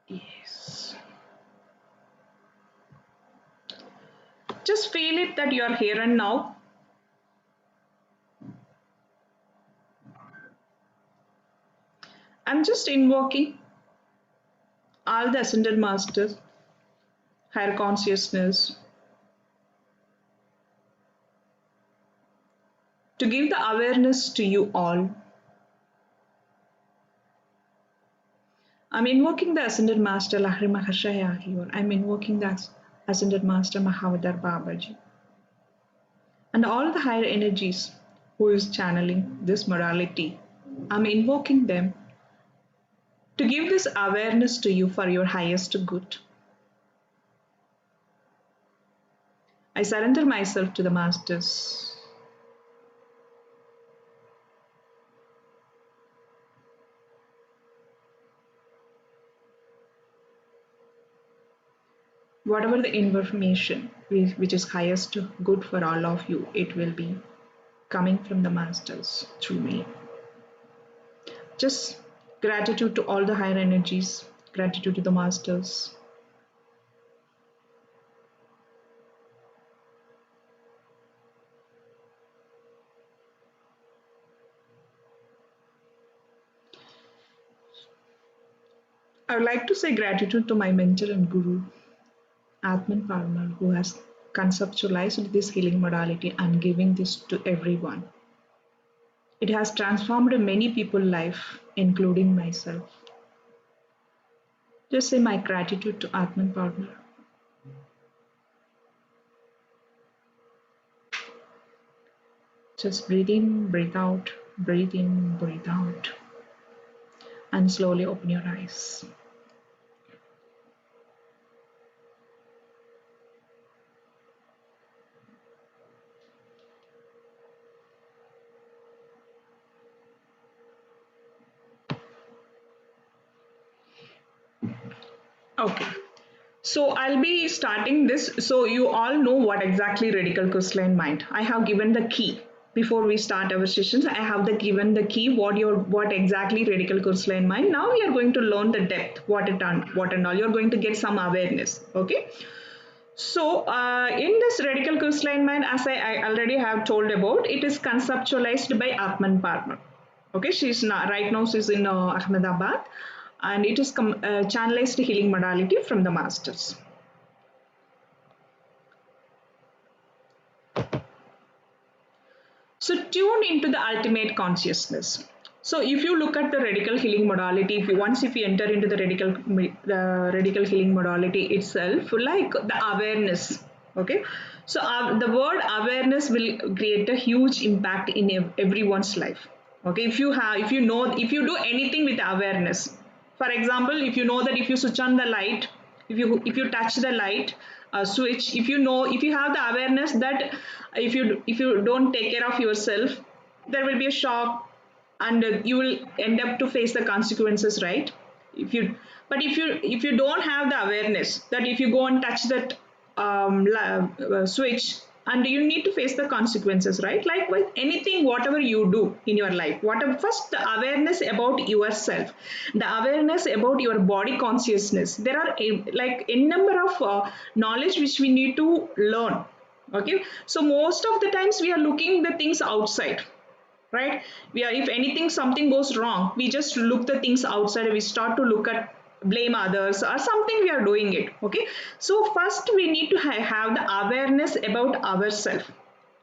Yes. Just feel it that you are here and now. I'm just invoking all the ascended masters, higher consciousness, to give the awareness to you all. I'm invoking the Ascended Master Lahiri Mahashaya here. I'm invoking the Ascended Master Mahavadar Babaji and all the higher energies who is channeling this morality. I'm invoking them to give this awareness to you for your highest good. I surrender myself to the Masters. Whatever the information which is highest good for all of you, it will be coming from the Masters through me. Just gratitude to all the higher energies, gratitude to the Masters. I would like to say gratitude to my mentor and guru, Atman Parmar, who has conceptualized this healing modality and giving this to everyone. It has transformed many people's life, including myself. Just say my gratitude to Atman Parmar. Just breathe in, breathe out, breathe in, breathe out, and slowly open your eyes. Okay. So I'll be starting this so you all know what exactly radical crystalline mind. I have given the key before we start our sessions. I have given the key what exactly radical crystalline mind. Now we are going to learn the depth, what and all. You're going to get some awareness. Okay. So in this radical crystalline mind, as I already have told about, it is conceptualized by Atman Parmar. Okay, she's not, right now she's in Ahmedabad, and it is channelized healing modality from the masters. So tune into the ultimate consciousness. So if you look at the radical healing modality, if you enter into the radical healing modality itself, like the awareness, okay. So the word awareness will create a huge impact in everyone's life. Okay, if you do anything with awareness, for example, if you know that if you switch on the light, if you touch the light switch, if you have the awareness that if you don't take care of yourself, there will be a shock, and you will end up to face the consequences, right? if you if you don't have the awareness that if you go and touch that switch, and you need to face the consequences, right? Like with anything, whatever you do in your life, whatever, first the awareness about yourself, the awareness about your body consciousness, there are like a number of knowledge which we need to learn. Okay, so most of the times we are looking the things outside, right? We are, if anything, something goes wrong, we just look the things outside, we start to look at blame others or something, we are doing it. Okay, so first we need to have the awareness about ourselves.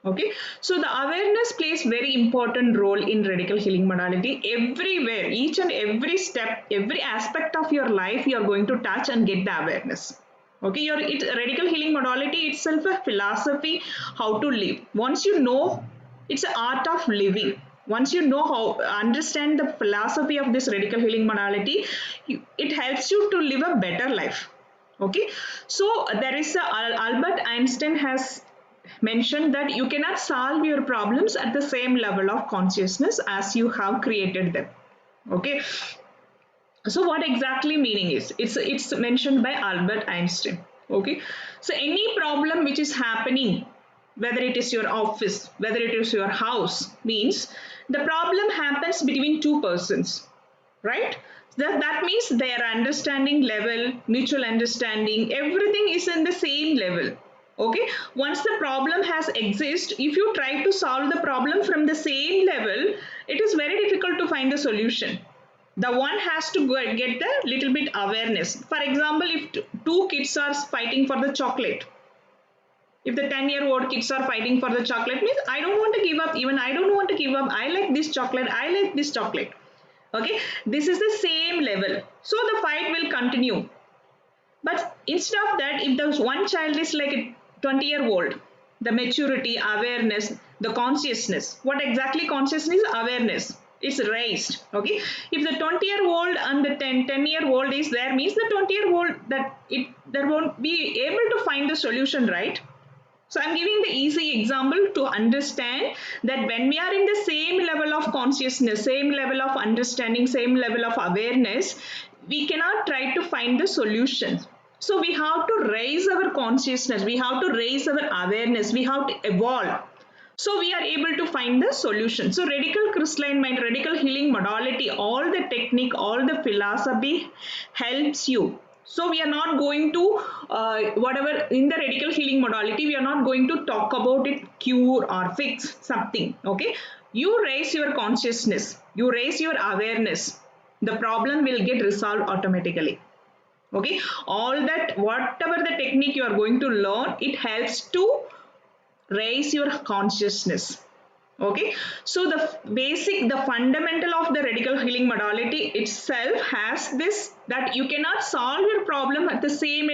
Okay, so the awareness plays very important role in radical healing modality. Everywhere, each and every step, every aspect of your life, you are going to touch and get the awareness. Okay, radical healing modality itself a philosophy how to live. Once you know, it's an art of living. Once you know how understand the philosophy of this radical healing modality, it helps you to live a better life. Okay, so there is Albert Einstein has mentioned that you cannot solve your problems at the same level of consciousness as you have created them. Okay, so what exactly meaning is, it's mentioned by Albert Einstein. Okay, so any problem which is happening, whether it is your office, whether it is your house, means the problem happens between two persons, right? That means their understanding level, mutual understanding, everything is in the same level. Okay, once the problem has exist, if you try to solve the problem from the same level, it is very difficult to find the solution. The one has to get the little bit awareness. For example, if two kids are fighting for the chocolate, if the 10-year-old kids are fighting for the chocolate, means I don't want to give up, even I don't want to give up, I like this chocolate, I like this chocolate. Okay, this is the same level, so the fight will continue. But instead of that, if the one child is like a 20-year-old, the maturity, awareness, the consciousness, what exactly consciousness? Awareness, it's raised. Okay, if the 20-year-old and the 10-year-old is there, means the 20-year-old, that it that won't be able to find the solution, right? So I'm giving the easy example to understand that when we are in the same level of consciousness, same level of understanding, same level of awareness, we cannot try to find the solution. So we have to raise our consciousness, we have to raise our awareness, we have to evolve. So we are able to find the solution. So radical crystalline mind, radical healing modality, all the technique, all the philosophy helps you. So we are not going to whatever in the radical healing modality, we are not going to talk about it cure or fix something. Okay, you raise your consciousness, you raise your awareness, the problem will get resolved automatically. Okay, all that whatever the technique you are going to learn, it helps to raise your consciousness. Okay, so the basic, the fundamental of the radical healing modality itself has this, that you cannot solve your problem at the same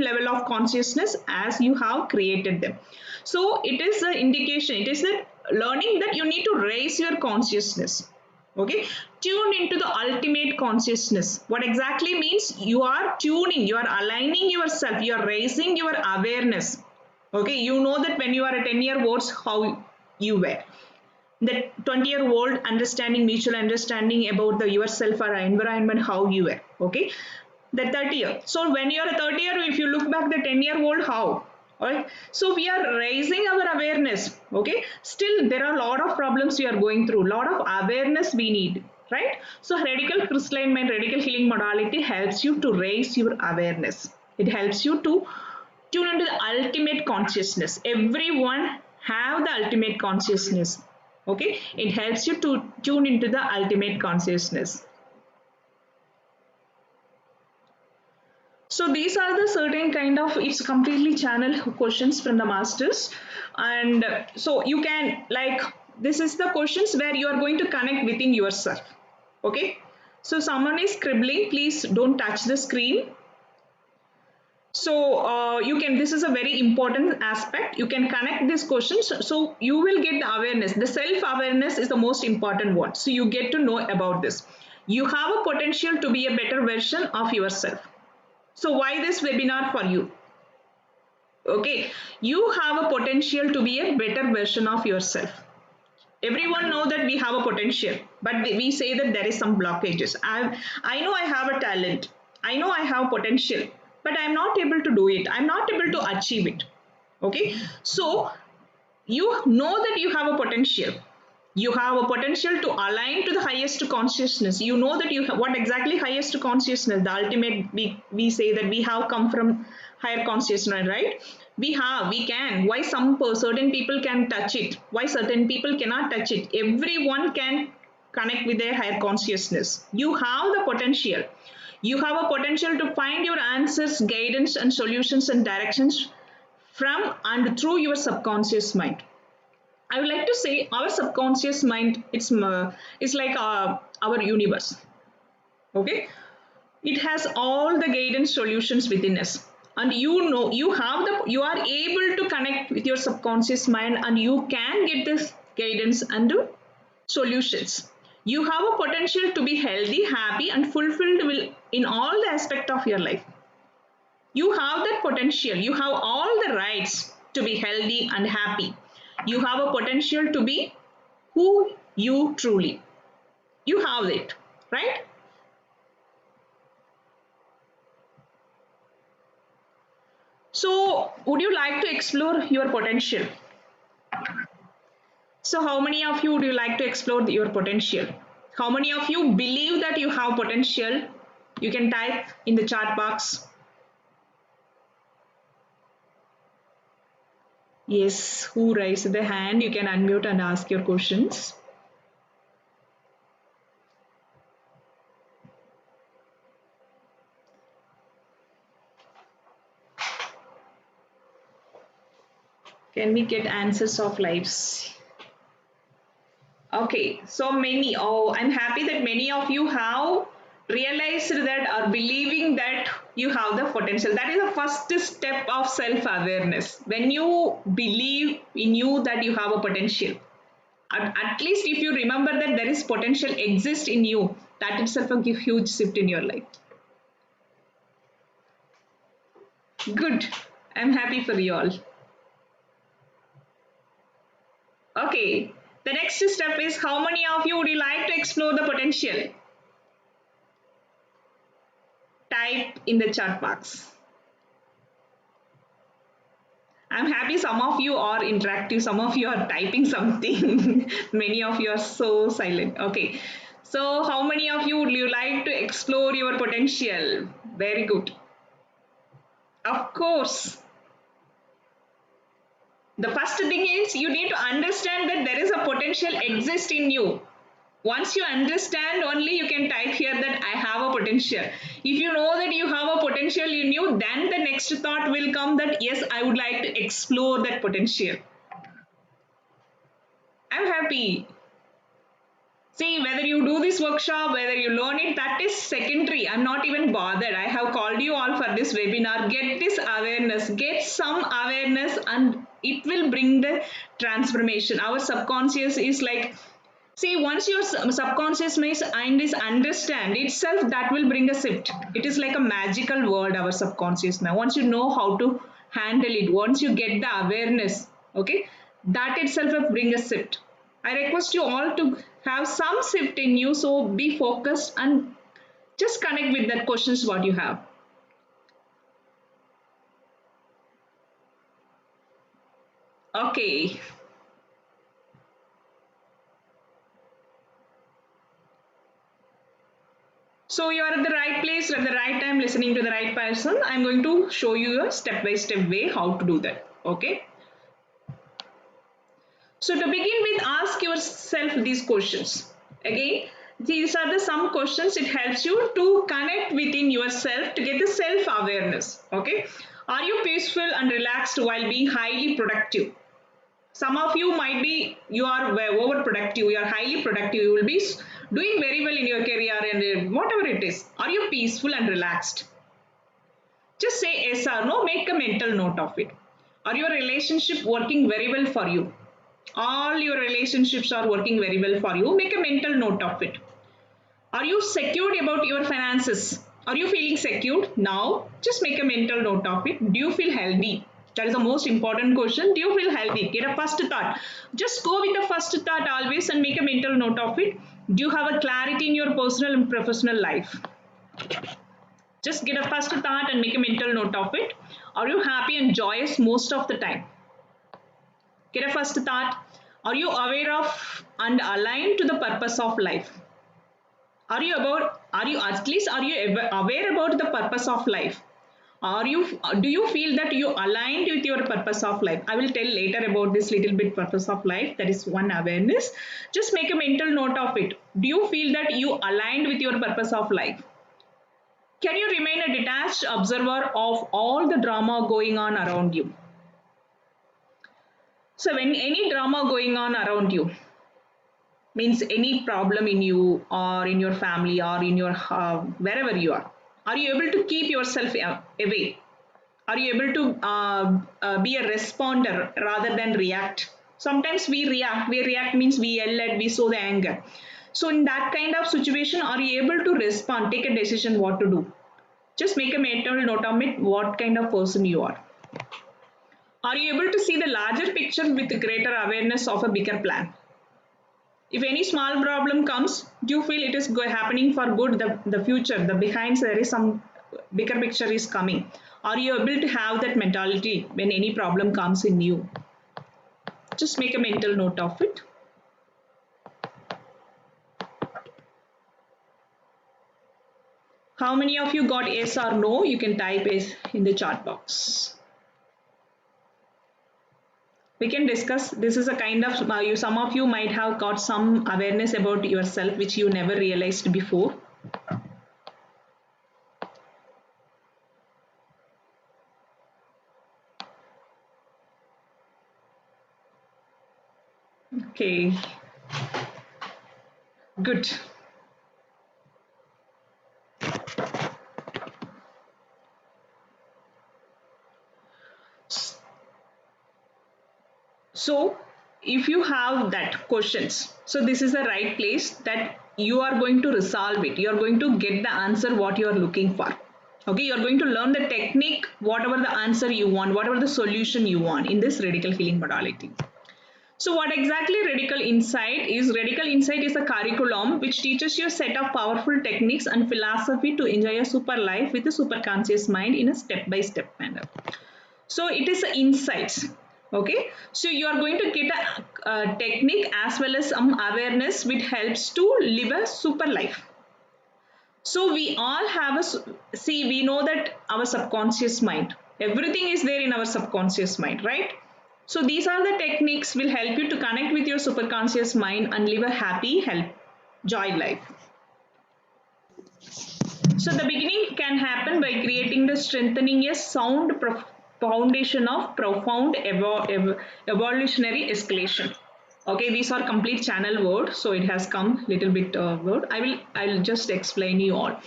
level of consciousness as you have created them. So it is an indication, it is the learning that you need to raise your consciousness. Okay, tune into the ultimate consciousness. What exactly means? You are tuning, you are aligning yourself, you are raising your awareness. Okay, you know that when you are a 10-year-old, how you were, the 20-year-old understanding, mutual understanding about the yourself or environment, how you were. Okay, the 30-year, so when you are a 30-year, if you look back the 10-year-old, how? Alright, so we are raising our awareness. Okay, still there are a lot of problems we are going through, lot of awareness we need, right? So radical crystalline mind, radical healing modality helps you to raise your awareness, it helps you to tune into the ultimate consciousness. Everyone have the ultimate consciousness. Okay, it helps you to tune into the ultimate consciousness. So these are the certain kind of, it's completely channel questions from the masters. And so you can like, this is the questions where you are going to connect within yourself. Okay, so someone is scribbling, please don't touch the screen. So you can, this is a very important aspect, you can connect these questions, so you will get the awareness, the self awareness is the most important one, so you get to know about this. You have a potential to be a better version of yourself. So why this webinar for you? Okay, you have a potential to be a better version of yourself. Everyone know that we have a potential, but we say that there is some blockages. I know I have a talent, I know I have potential, but I'm not able to do it, I'm not able to achieve it. Okay, so you know that you have a potential, you have a potential to align to the highest consciousness. You know that you have, what exactly highest consciousness, the ultimate, we say that we have come from higher consciousness, right? We have, we can, why some certain people can touch it, why certain people cannot touch it? Everyone can connect with their higher consciousness. You have the potential, you have a potential to find your answers, guidance and solutions and directions from and through your subconscious mind. I would like to say our subconscious mind, it's like our universe. Okay, it has all the guidance solutions within us, and you know you have the, you are able to connect with your subconscious mind, and you can get this guidance and solutions. You have a potential to be healthy, happy, and fulfilled in all the aspect of your life. You have that potential, you have all the rights to be healthy and happy. You have a potential to be who you truly, you have it, right? So would you like to explore your potential? So how many of you would you like to explore your potential? How many of you believe that you have potential? You can type in the chat box. Yes, who raised the hand? You can unmute and ask your questions. Can we get answers of lives? Okay, so many. Oh, I'm happy that many of you have realized that or believing that you have the potential. That is the first step of self awareness. When you believe in you that you have a potential, at least if you remember that there is potential exists in you, that itself will give huge shift in your life. Good. I'm happy for you all. Okay. The next step is how many of you would you like to explore the potential? Type in the chat box. I'm happy some of you are interactive, some of you are typing something. Many of you are so silent. Okay. So how many of you would you like to explore your potential? Very good. Of course. The first thing is you need to understand that there is a potential exist in you. Once you understand only you can type here that I have a potential. If you know that you have a potential in you, then the next thought will come that yes, I would like to explore that potential. I'm happy. See, whether you do this workshop, whether you learn it, that is secondary. I'm not even bothered. I have called you all for this webinar. Get this awareness, get some awareness, and it will bring the transformation. Our subconscious is like, see, once your subconscious mind is understand itself, that will bring a shift. It is like a magical world, our subconscious now. Once you know how to handle it, once you get the awareness, okay, that itself will bring a shift. I request you all to have some shift in you, so be focused and just connect with that questions what you have. Okay. So you are at the right place at the right time listening to the right person. I'm going to show you a step-by-step way how to do that. Okay. So to begin with, ask yourself these questions. Again, these are the some questions. It helps you to connect within yourself to get the self-awareness. Okay. Are you peaceful and relaxed while being highly productive? Some of you might be you are overproductive, you are highly productive, you will be doing very well in your career and whatever it is. Are you peaceful and relaxed? Just say yes or no, make a mental note of it. Are your relationship working very well for you? All your relationships are working very well for you, make a mental note of it. Are you secured about your finances? Are you feeling secured now? Just make a mental note of it. Do you feel healthy? That is the most important question. Do you feel healthy? Get a first thought. Just go with the first thought always and make a mental note of it. Do you have a clarity in your personal and professional life? Just get a first thought and make a mental note of it. Are you happy and joyous most of the time? Get a first thought. Are you aware of and aligned to the purpose of life? Are you at least are you aware about the purpose of life? Are you do you feel that you aligned with your purpose of life? I will tell later about this little bit purpose of life. That is one awareness. Just make a mental note of it. Do you feel that you aligned with your purpose of life? Can you remain a detached observer of all the drama going on around you? So when any drama going on around you, means any problem in you or in your family or in your wherever you are you able to keep yourself away? Are you able to be a responder rather than react? Sometimes we react means we yell at, we show the anger. So in that kind of situation, are you able to respond, take a decision what to do? Just make a mental note of it, what kind of person you are. Are you able to see the larger picture with greater awareness of a bigger plan? If any small problem comes, do you feel it is happening for good, the future, the behind there is some bigger picture is coming? Are you able to have that mentality when any problem comes in you? Just make a mental note of it. How many of you got yes or no? You can type yes in the chat box. We can discuss. This is a kind of some of you might have got some awareness about yourself which you never realized before. Okay, good. So if you have that questions, so this is the right place that you are going to resolve it. You are going to get the answer what you are looking for. Okay, you are going to learn the technique, whatever the answer you want, whatever the solution you want in this radical healing modality. So what exactly Radical Insight is? Radical Insight is a curriculum which teaches you a set of powerful techniques and philosophy to enjoy a super life with a super conscious mind in a step-by-step manner. So it is insights. Okay, so you are going to get a technique as well as some awareness which helps to live a super life. So we all have see, we know that our subconscious mind, everything is there in our subconscious mind, right? So these are the techniques will help you to connect with your superconscious mind and live a happy, joy life. So the beginning can happen by creating the strengthening a sound foundation of profound evolutionary escalation. Okay, these are complete channel word, so it has come little bit word. I'll just explain you all.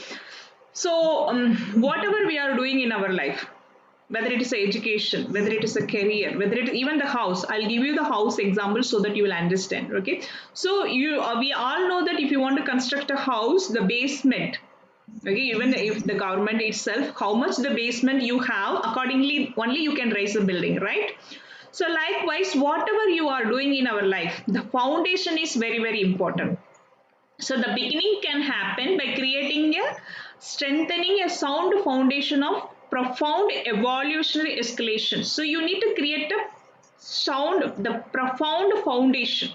So whatever we are doing in our life, whether it is education, whether it is a career, whether it is even the house, I'll give you the house example so that you will understand. Okay, so we all know that if you want to construct a house, the basement, okay, even if the government itself, how much the basement you have, accordingly only you can raise a building, right? So likewise, whatever you are doing in our life, the foundation is very, very important. So the beginning can happen by creating a strengthening a sound foundation of profound evolutionary escalation. So you need to create a sound, the profound foundation,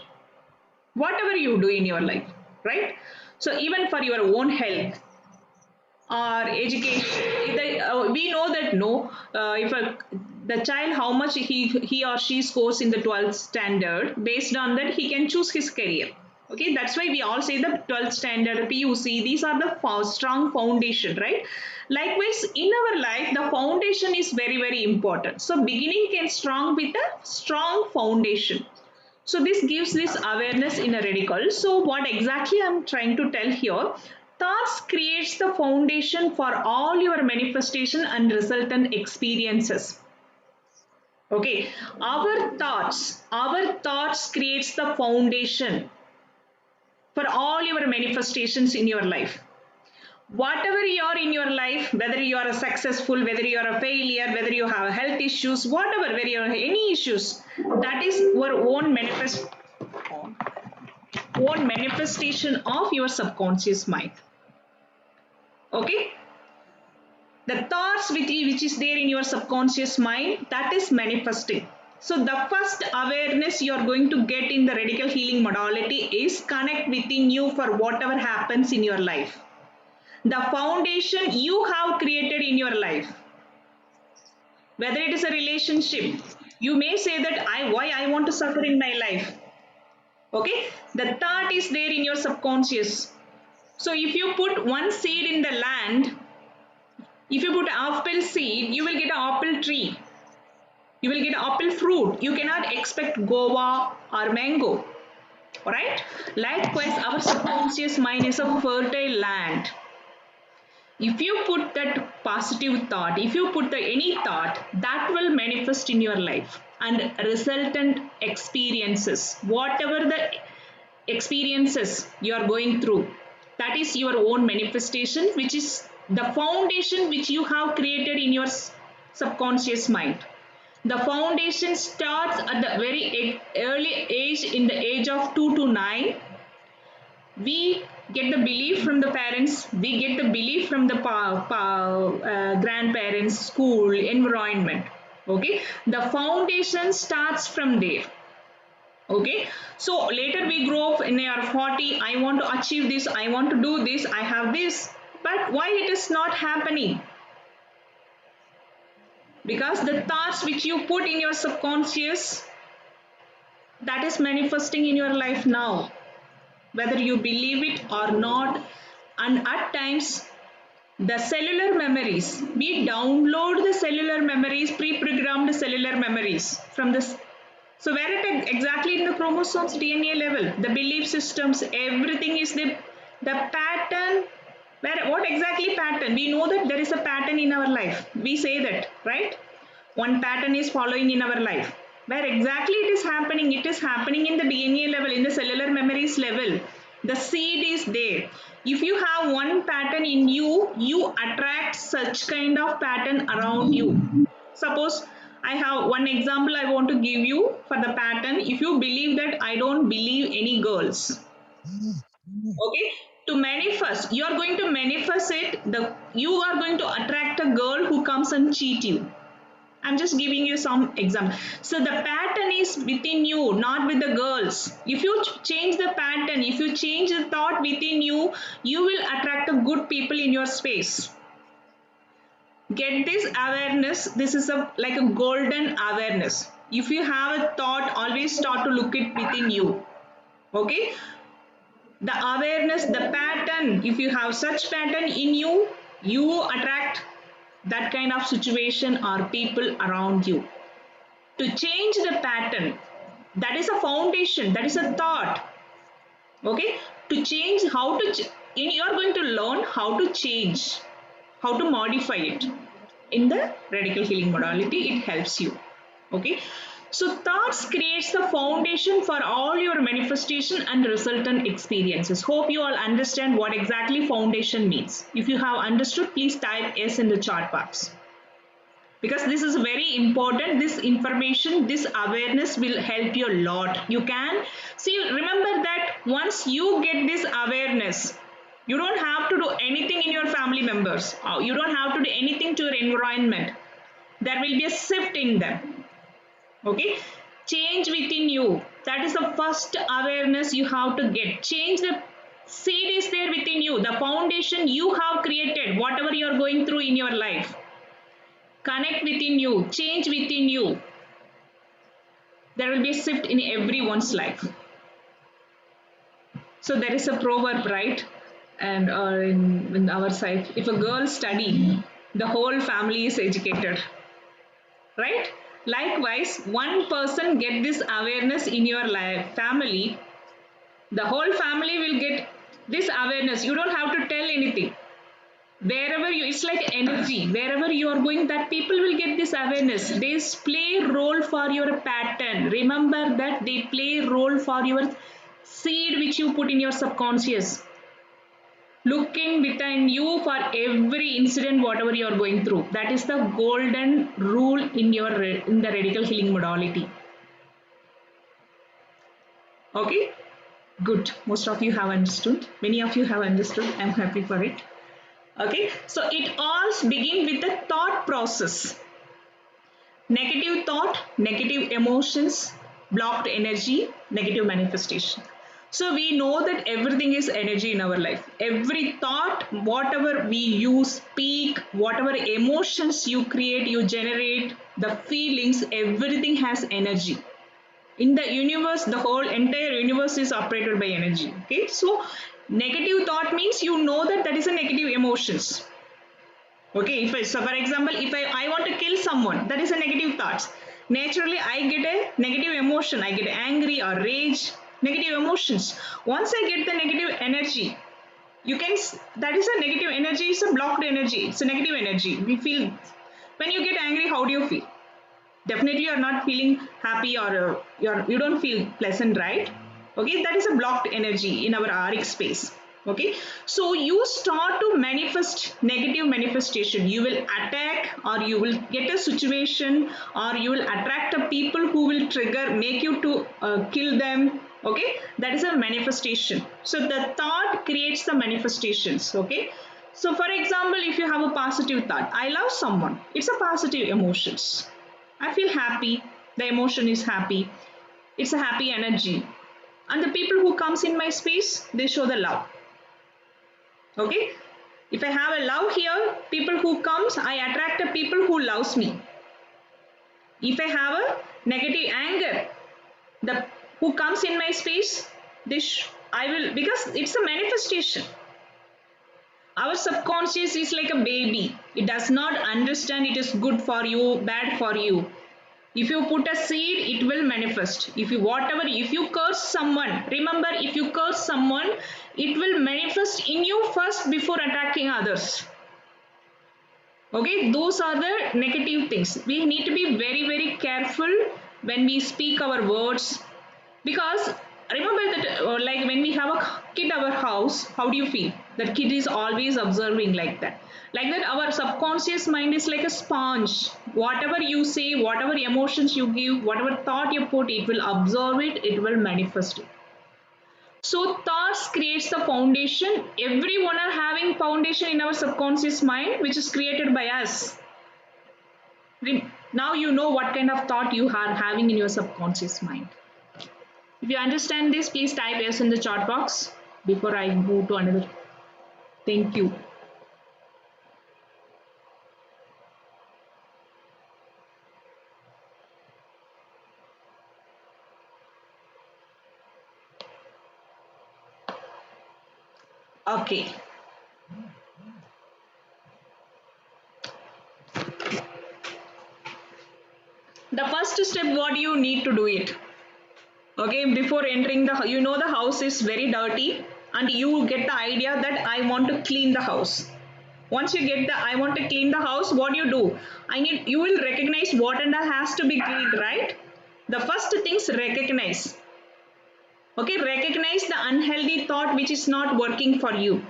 whatever you do in your life, right? So even for your own health or education, we know that no, if the child how much he or she scores in the 12th standard, based on that he can choose his career. Okay, that's why we all say the 12th standard PUC, these are the strong foundation, right? Likewise in our life the foundation is very, very important. So beginning can strong with a strong foundation. So this gives this awareness in a radical. So what exactly I'm trying to tell here, thoughts creates the foundation for all your manifestation and resultant experiences. Okay, our thoughts creates the foundation for all your manifestations in your life. Whatever you are in your life, whether you are a successful, whether you are a failure, whether you have health issues, whatever, whether you have any issues, that is your own manifestation of your subconscious mind. Okay, the thoughts which is there in your subconscious mind, that is manifesting. So the first awareness you are going to get in the radical healing modality is connect within you for whatever happens in your life, the foundation you have created in your life. Whether it is a relationship, you may say that why I want to suffer in my life. Okay, the thought is there in your subconscious. So if you put one seed in the land, if you put apple seed, you will get an apple tree, you will get apple fruit. You cannot expect guava or mango. All right, likewise our subconscious mind is a fertile land. If you put that positive thought, if you put the any thought, that will manifest in your life, and resultant experiences, whatever the experiences you are going through, that is your own manifestation, which is the foundation which you have created in your subconscious mind. The foundation starts at the very early age, in the age of 2 to 9. We get the belief from the parents, we get the belief from the grandparents, school, environment. Okay, the foundation starts from there. Okay, so later we grow up in our 40, I want to achieve this, I want to do this, I have this. But why it is not happening? Because the thoughts which you put in your subconscious, that is manifesting in your life now, whether you believe it or not. And at times, the cellular memories, we download the cellular memories, pre-programmed cellular memories from this. So where it exactly in the chromosomes, DNA level, the belief systems, everything is the pattern. Where what exactly pattern? We know that there is a pattern in our life. We say that, right? One pattern is following in our life. Where exactly it is happening? It is happening in the DNA level, in the cellular memories level. The seed is there. If you have one pattern in you, you attract such kind of pattern around you. Suppose I have one example I want to give you for the pattern. If you believe that I don't believe any girls, okay, to manifest, you are going to manifest it. You are going to attract a girl who comes and cheat you. I'm just giving you some example. So the pattern is within you, not with the girls. If you change the pattern, if you change the thought within you, you will attract the good people in your space. Get this awareness. This is like a golden awareness. If you have a thought, always start to look it within you. Okay? The awareness, the pattern, if you have such pattern in you, you attract that kind of situation or people around you. To change the pattern, that is a foundation, that is a thought. Okay, to change, how to you are going to learn how to change, how to modify it. In the radical healing modality, it helps you. Okay, so thoughts creates the foundation for all your manifestation and resultant experiences. Hope you all understand what exactly foundation means. If you have understood, please type yes in the chat box, because this is very important. This information, this awareness will help you a lot. You can see, remember that once you get this awareness, you don't have to do anything in your family members, you don't have to do anything to your environment. There will be a shift in them. Okay, change within you, that is the first awareness you have to get. Change, the seed is there within you, the foundation you have created, whatever you are going through in your life. Connect within you, change within you. There will be a shift in everyone's life. So there is a proverb, right? And in our side, if a girl study, the whole family is educated, right? Likewise, one person get this awareness in your life, family, the whole family will get this awareness. You don't have to tell anything. Wherever you, it's like energy, wherever you are going, that people will get this awareness. They play role for your pattern. Remember that they play role for your seed which you put in your subconscious. Looking within you for every incident whatever you are going through. That is the golden rule in your in the radical healing modality. Okay, good. Most of you have understood, many of you have understood. I'm happy for it. Okay, so it all begins with the thought process. Negative thought, negative emotions, blocked energy, negative manifestation. So we know that everything is energy in our life. Every thought, whatever we use, speak, whatever emotions you create, you generate, the feelings, everything has energy. In the universe, the whole entire universe is operated by energy. Okay, so negative thought means you know that that is a negative emotions. Okay, if I, so for example, if I want to kill someone, that is a negative thoughts. Naturally, I get a negative emotion. I get angry or rage, negative emotions. Once I get the negative energy, you can, that is a negative energy, it's a blocked energy, it's a negative energy. We feel, when you get angry, how do you feel? Definitely you're not feeling happy, or you don't feel pleasant, right? Okay, that is a blocked energy in our auric space. Okay, so you start to manifest negative manifestation. You will attack, or you will get a situation, or you will attract a people who will trigger, make you to kill them. Okay, that is a manifestation. So the thought creates the manifestations. Okay, so for example, if you have a positive thought, I love someone, it's a positive emotions. I feel happy. The emotion is happy. It's a happy energy. And the people who comes in my space, they show the love. Okay. If I have a love here, people who comes, I attract the people who loves me. If I have a negative anger, the who comes in my space, this I will, because it's a manifestation. Our subconscious is like a baby. It does not understand it is good for you, bad for you. If you put a seed, it will manifest. If you curse someone, remember, if you curse someone, it will manifest in you first before attacking others. Okay, those are the negative things. We need to be very, very careful when we speak our words, because remember that like when we have a kid our house, how do you feel? That kid is always observing like that. Like that, our subconscious mind is like a sponge. Whatever you say, whatever emotions you give, whatever thought you put, it will absorb it, it will manifest it. So thoughts creates the foundation. Everyone are having foundation in our subconscious mind, which is created by us. Now you know what kind of thought you are having in your subconscious mind. If you understand this, please type yes in the chat box before I move to another. Thank you. Okay. The first step, what you need to do it. Okay, before entering the house is very dirty, and you get the idea that I want to clean the house. Once you get the I want to clean the house, what do? You will recognize what and has to be cleaned, right? The first things recognize. Okay, recognize the unhealthy thought which is not working for you.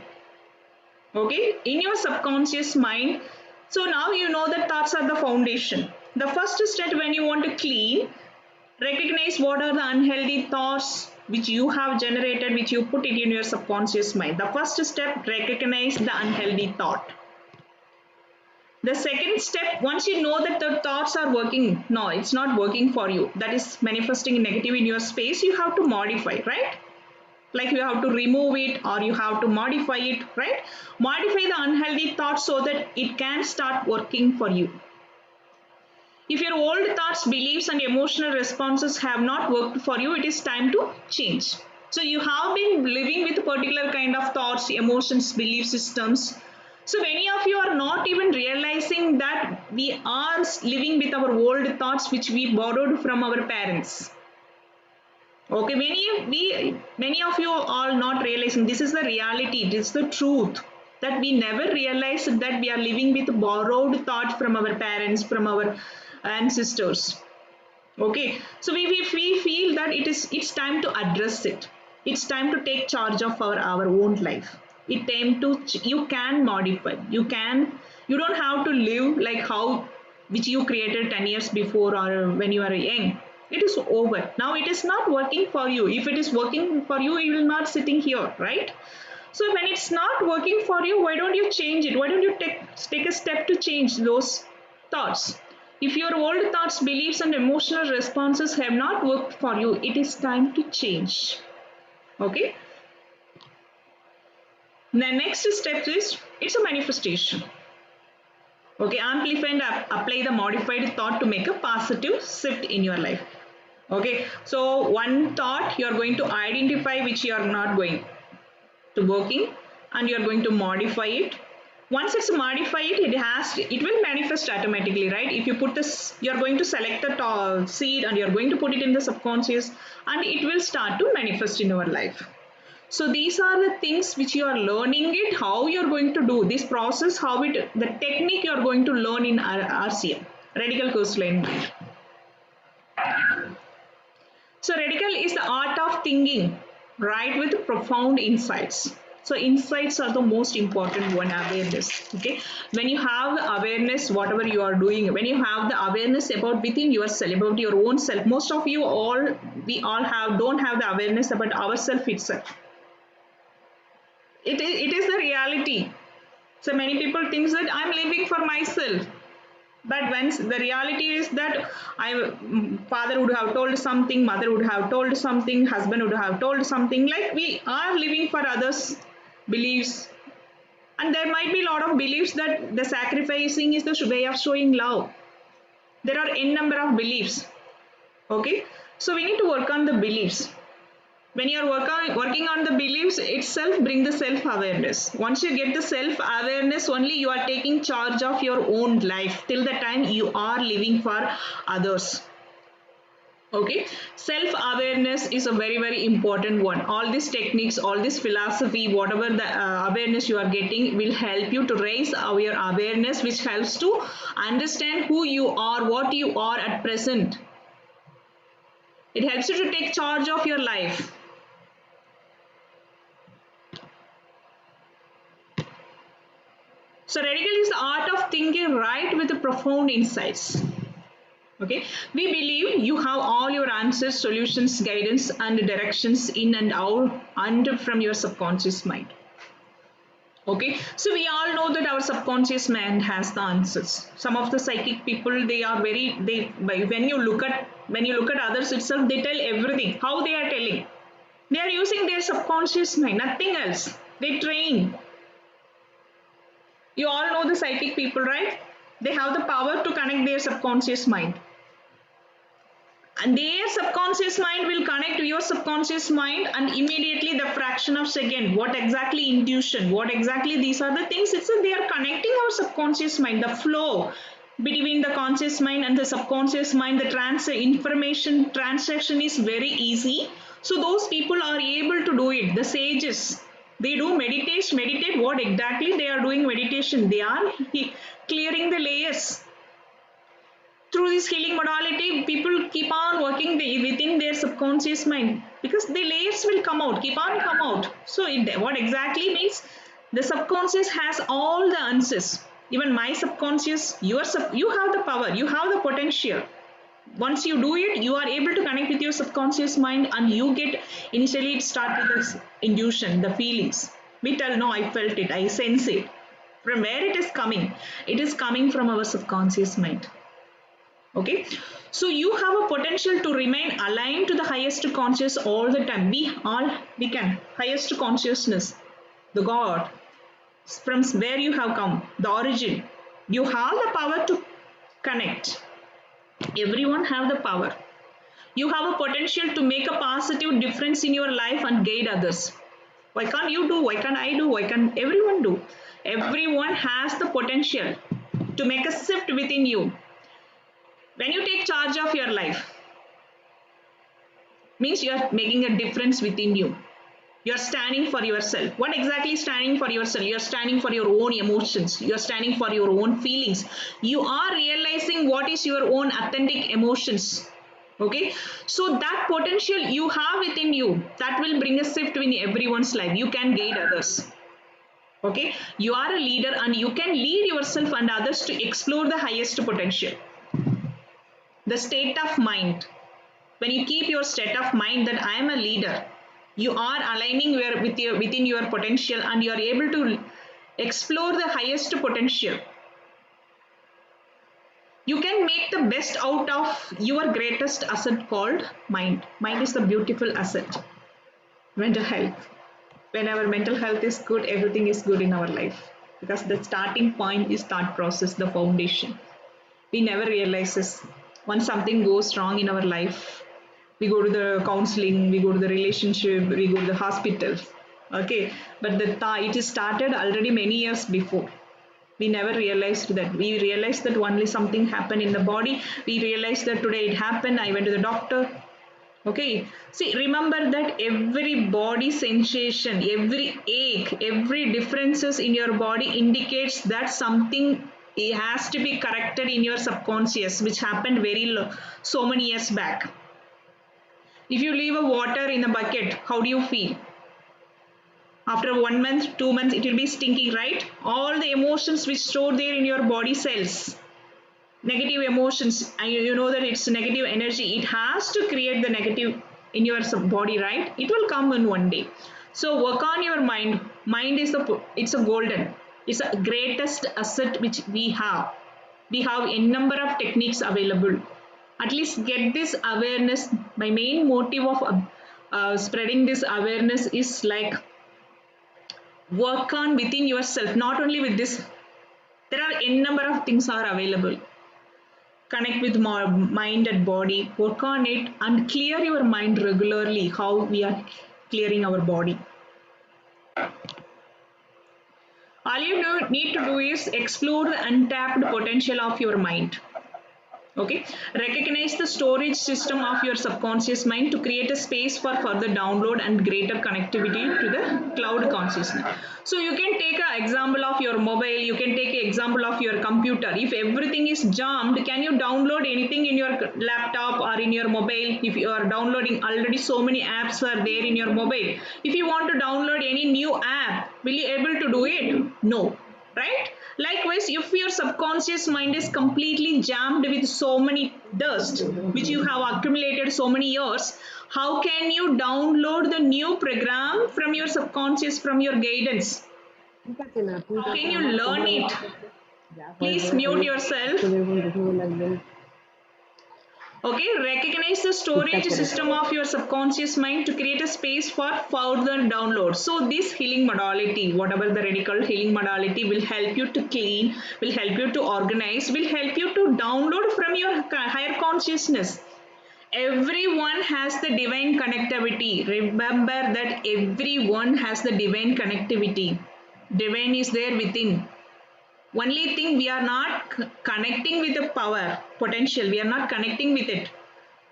Okay, in your subconscious mind. So now you know that thoughts are the foundation. The first step when you want to clean, recognize what are the unhealthy thoughts which you have generated, which you put it in your subconscious mind. The first step, recognize the unhealthy thought. The second step, once you know that the thoughts are working, no, it's not working for you, that is manifesting negative in your space, you have to modify, right? Like you have to remove it or you have to modify it, right? Modify the unhealthy thoughts so that it can start working for you. If your old thoughts, beliefs, and emotional responses have not worked for you, it is time to change. So you have been living with particular kind of thoughts, emotions, belief systems. So many of you are not even realizing that we are living with our old thoughts which we borrowed from our parents. Okay, many of you are not realizing this is the reality, this is the truth, that we never realized that we are living with borrowed thoughts from our parents, from our ancestors. Okay, so we feel that it's time to address it. It's time to take charge of our own life. It time to you can modify. You don't have to live like how which you created 10 years before or when you are young. It is over. Now it is not working for you. If it is working for you, you will not sitting here, right? So when it's not working for you, why don't you change it? Why don't you take a step to change those thoughts? If your old thoughts, beliefs, and emotional responses have not worked for you, it is time to change. Okay? The next step is it's a manifestation. Okay, amplify and apply the modified thought to make a positive shift in your life. Okay, so one thought you are going to identify which you are not going to working, and you are going to modify it. Once it's modified, it will manifest automatically, right? If you put this, you're going to select the seed and you're going to put it in the subconscious, and it will start to manifest in your life. So these are the things which you are learning it, how you're going to do this process, the technique you're going to learn in RCM, Radical Coastline Mind. So radical is the art of thinking, right, with profound insights. So insights are the most important one, awareness. Okay, when you have the awareness, whatever you are doing, when you have the awareness about within yourself, about your own self, most of you we all don't have the awareness about ourself itself. It is the reality. So many people think that I'm living for myself, but when the reality is that father would have told something, mother would have told something, husband would have told something, like we are living for others beliefs, And there might be a lot of beliefs that the sacrificing is the way of showing love. There are n number of beliefs. Okay, so we need to work on the beliefs. When you are working on the beliefs itself, bring the self awareness. Once you get the self awareness, only you are taking charge of your own life till the time you are living for others. Okay, self awareness is a very very important one. All these techniques, all this philosophy, whatever the awareness you are getting will help you to raise your awareness, which helps to understand who you are, what you are at present. It helps you to take charge of your life. So radical is the art of thinking right with profound insights. Okay, we believe you have all your answers, solutions, guidance, and directions in and out and from your subconscious mind. Okay, so we all know that our subconscious mind has the answers. Some of the psychic people, they are very when you look at others itself, they tell everything. How they are telling? They are using their subconscious mind, nothing else. They train. You all know the psychic people, right? They have the power to connect their subconscious mind. And their subconscious mind will connect to your subconscious mind, and immediately the fraction of second, what exactly intuition, what exactly these are the things, it's they are connecting our subconscious mind, the flow between the conscious mind and the subconscious mind, the information transaction is very easy. So those people are able to do it. The sages, they do meditate. What exactly they are doing meditation? They are clearing the layers. Through this healing modality, people keep on working within their subconscious mind, because the layers will keep on come out. So what exactly means, the subconscious has all the answers. Even my subconscious, you have the power, you have the potential. Once you do it, you are able to connect with your subconscious mind, and you get, initially it starts with this intuition, the feelings. We tell, no, I felt it, I sense it. From where it is coming? It is coming from our subconscious mind. Okay, so you have a potential to remain aligned to the highest conscious all the time. We can highest consciousness, the God, from where you have come, the origin. You have the power to connect. Everyone have the power. You have a potential to make a positive difference in your life and guide others. Why can't you do? Why can't I do? Why can't everyone do? Everyone has the potential to make a shift within you. When you take charge of your life, means you are making a difference within you. You are standing for yourself. What exactly standing for yourself? You are standing for your own emotions. You are standing for your own feelings. You are realizing what is your own authentic emotions. Okay, so that potential you have within you, that will bring a shift in everyone's life. You can guide others. Okay, you are a leader, and you can lead yourself and others to explore the highest potential. The state of mind, when you keep your state of mind that I am a leader, you are aligning within your potential, and you are able to explore the highest potential. You can make the best out of your greatest asset called mind. Mind is the beautiful asset. Mental health. When our mental health is good, everything is good in our life, because the starting point is thought process, the foundation. We never realize this. Once something goes wrong in our life, we go to the counseling, we go to the relationship, we go to the hospital. Okay, but it is started already many years before. We never realized that. We realized that only something happened in the body. We realized that today it happened, I went to the doctor. Okay, see, remember that every body sensation, every ache, every differences in your body indicates that something, it has to be corrected in your subconscious, which happened so many years back. If you leave a water in a bucket, how do you feel? After 1 month, 2 months, it will be stinky, right? All the emotions which stored there in your body cells, negative emotions, and you know that it's negative energy, it has to create the negative in your body, right? It will come in one day. So work on your mind. Mind is it's a golden, it's a greatest asset which we have. We have a number of techniques available. At least get this awareness. My main motive of spreading this awareness is like, work on within yourself, not only with this. There are n number of things are available. Connect with mind and body, work on it and clear your mind regularly. How we are clearing our body? All you need to do is explore the untapped potential of your mind. Okay, recognize the storage system of your subconscious mind to create a space for further download and greater connectivity to the cloud consciousness. So you can take an example of your mobile, you can take an example of your computer. If everything is jammed, can you download anything in your laptop or in your mobile? If you are downloading, already so many apps are there in your mobile. If you want to download any new app, will you able to do it? No, right? Likewise, if your subconscious mind is completely jammed with so many dust which you have accumulated so many years, how can you download the new program from your subconscious, from your guidance? How can you learn it? Please mute yourself. Okay, recognize the storage system of your subconscious mind to create a space for further download. So this healing modality, whatever the radical healing modality, will help you to clean, will help you to organize, will help you to download from your higher consciousness. Everyone has the divine connectivity. Remember that everyone has the divine connectivity. Divine is there within. Only thing, we are not connecting with the power potential, we are not connecting with it.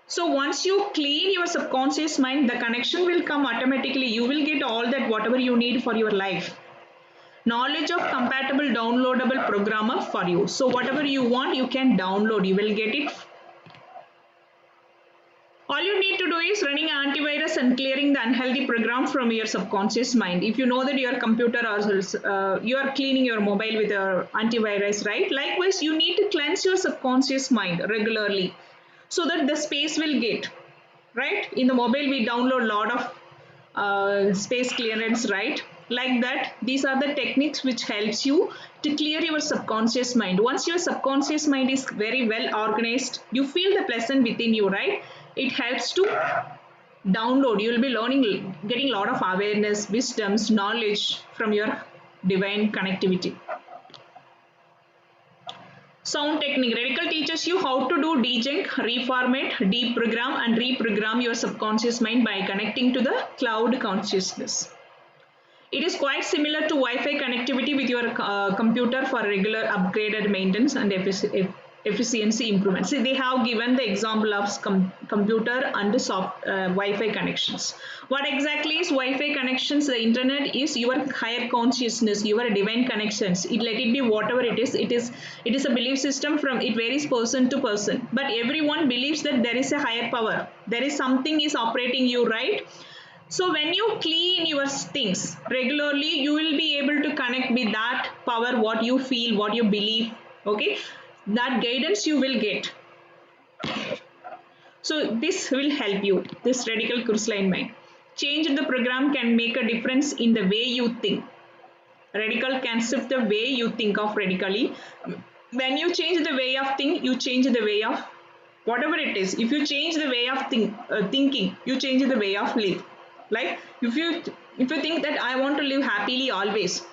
So once you clean your subconscious mind, the connection will come automatically. You will get all that whatever you need for your life. Knowledge of compatible downloadable programmer for you. So whatever you want, you can download, you will get it. All you need to do is running antivirus and clearing the unhealthy program from your subconscious mind. If you know that your computer or you are cleaning your mobile with your antivirus, right? Likewise, you need to cleanse your subconscious mind regularly so that the space will get, right? In the mobile, we download a lot of space clearance, right? Like that, these are the techniques which helps you to clear your subconscious mind. Once your subconscious mind is very well organized, you feel the pleasant within you, right? It helps to download. You will be learning, getting a lot of awareness, wisdoms, knowledge from your divine connectivity. Sound technique. Radical teaches you how to do dejunk, reformat, deprogram and reprogram your subconscious mind by connecting to the cloud consciousness. It is quite similar to Wi-Fi connectivity with your computer for regular upgraded maintenance and efficiency improvements. See, they have given the example of computer and Wi-Fi connections. What exactly is Wi-Fi connections? The internet is your higher consciousness, your divine connections. Let it be whatever it is. It is a belief system. From it varies person to person, but everyone believes that there is a higher power. There is something is operating you, right? So when you clean your things regularly, you will be able to connect with that power, what you feel, what you believe, okay? That guidance you will get. So this will help you, this radical crystalline mind. Change in the program can make a difference in the way you think. Radical can shift the way you think of radically. When you change the way of think, you change the way of whatever it is. If you change the way of thinking, you change the way of live. Like if you think that I want to live happily always,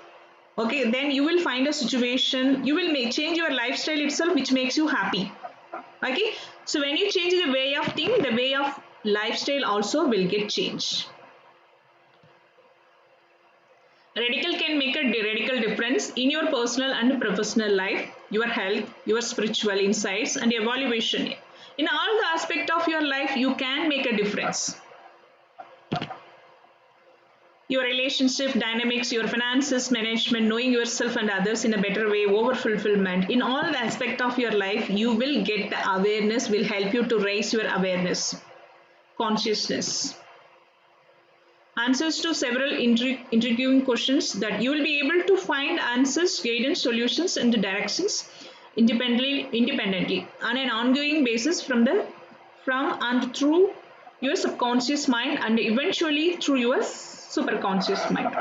okay, then you will find a situation, you will change your lifestyle itself which makes you happy. Okay, so when you change the way of think, the way of lifestyle also will get changed. Radical can make a radical difference in your personal and professional life, your health, your spiritual insights and evaluation. In all the aspect of your life, you can make a difference. Your relationship dynamics, your finances management, knowing yourself and others in a better way, over fulfillment. In all the aspect of your life, you will get the awareness, will help you to raise your awareness, consciousness. Answers to several intriguing questions that you will be able to find answers, guidance, solutions and directions independently on an ongoing basis from and through your subconscious mind and eventually through your superconscious mind.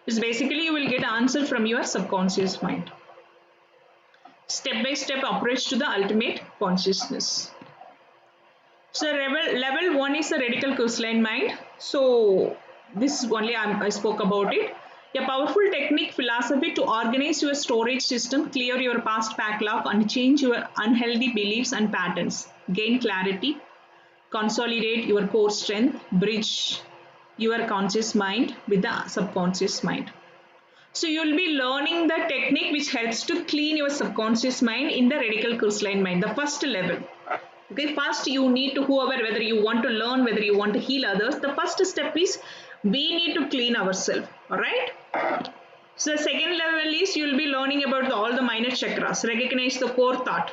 It's basically you will get answer from your subconscious mind. Step-by-step approach to the ultimate consciousness. So level 1 is the radical crystalline mind. So this only I spoke about it. A powerful technique philosophy to organize your storage system, clear your past backlog, and change your unhealthy beliefs and patterns. Gain clarity, consolidate your core strength, bridge your conscious mind with the subconscious mind. So you'll be learning the technique which helps to clean your subconscious mind in the radical crystalline mind, the first level. Okay, first you need to, whoever, whether you want to learn, whether you want to heal others, the first step is we need to clean ourselves. All right. So the second level is you'll be learning about all the minor chakras, recognize the core thought,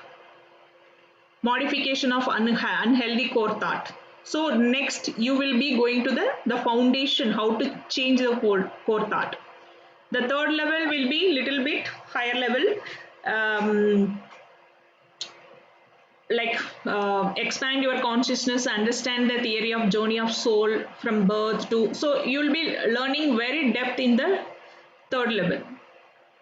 modification of unhealthy core thought. So next you will be going to the foundation, how to change the core thought. The third level will be little bit higher level, like expand your consciousness, understand the theory of journey of soul from birth to, so you'll be learning very depth in the third level.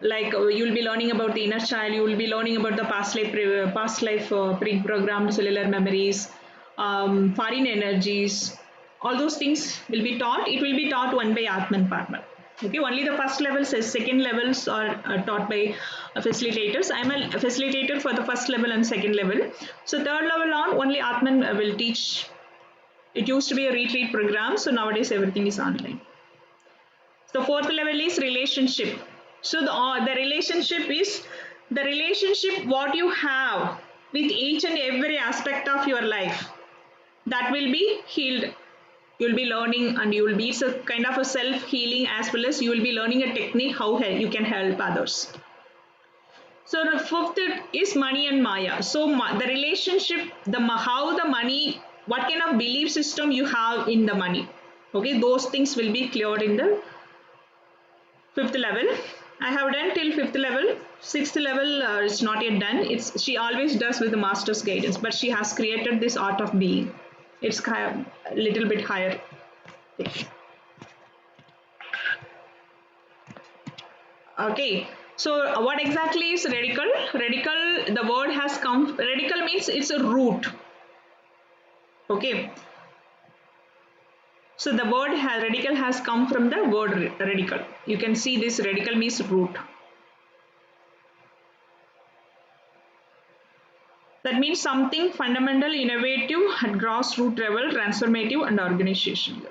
Like you'll be learning about the inner child, you will be learning about the past life pre-programmed cellular memories, foreign energies, all those things will be taught. It will be taught one by Atman partner. Okay, only the first levels, second levels are taught by facilitators. I'm a facilitator for the first level and second level. So third level on, only Atman will teach. It used to be a retreat program, so nowadays everything is online. The fourth level is relationship. So the relationship is the relationship what you have with each and every aspect of your life, that will be healed. You'll be learning, and you will be, it's a kind of a self healing, as well as you will be learning a technique how you can help others. So the fifth is money and Maya. So the relationship, how the money, what kind of belief system you have in the money. Okay, those things will be cleared in the fifth level. I have done till fifth level. Sixth level is not yet done. It's, she always does with the master's guidance, but she has created this art of being. It's a little bit higher. Okay, so what exactly is radical? Radical, the word has come, radical means it's a root. Okay, so the word radical has come from the word radical. You can see this radical means root. That means something fundamental, innovative at grassroots level, transformative and organization level.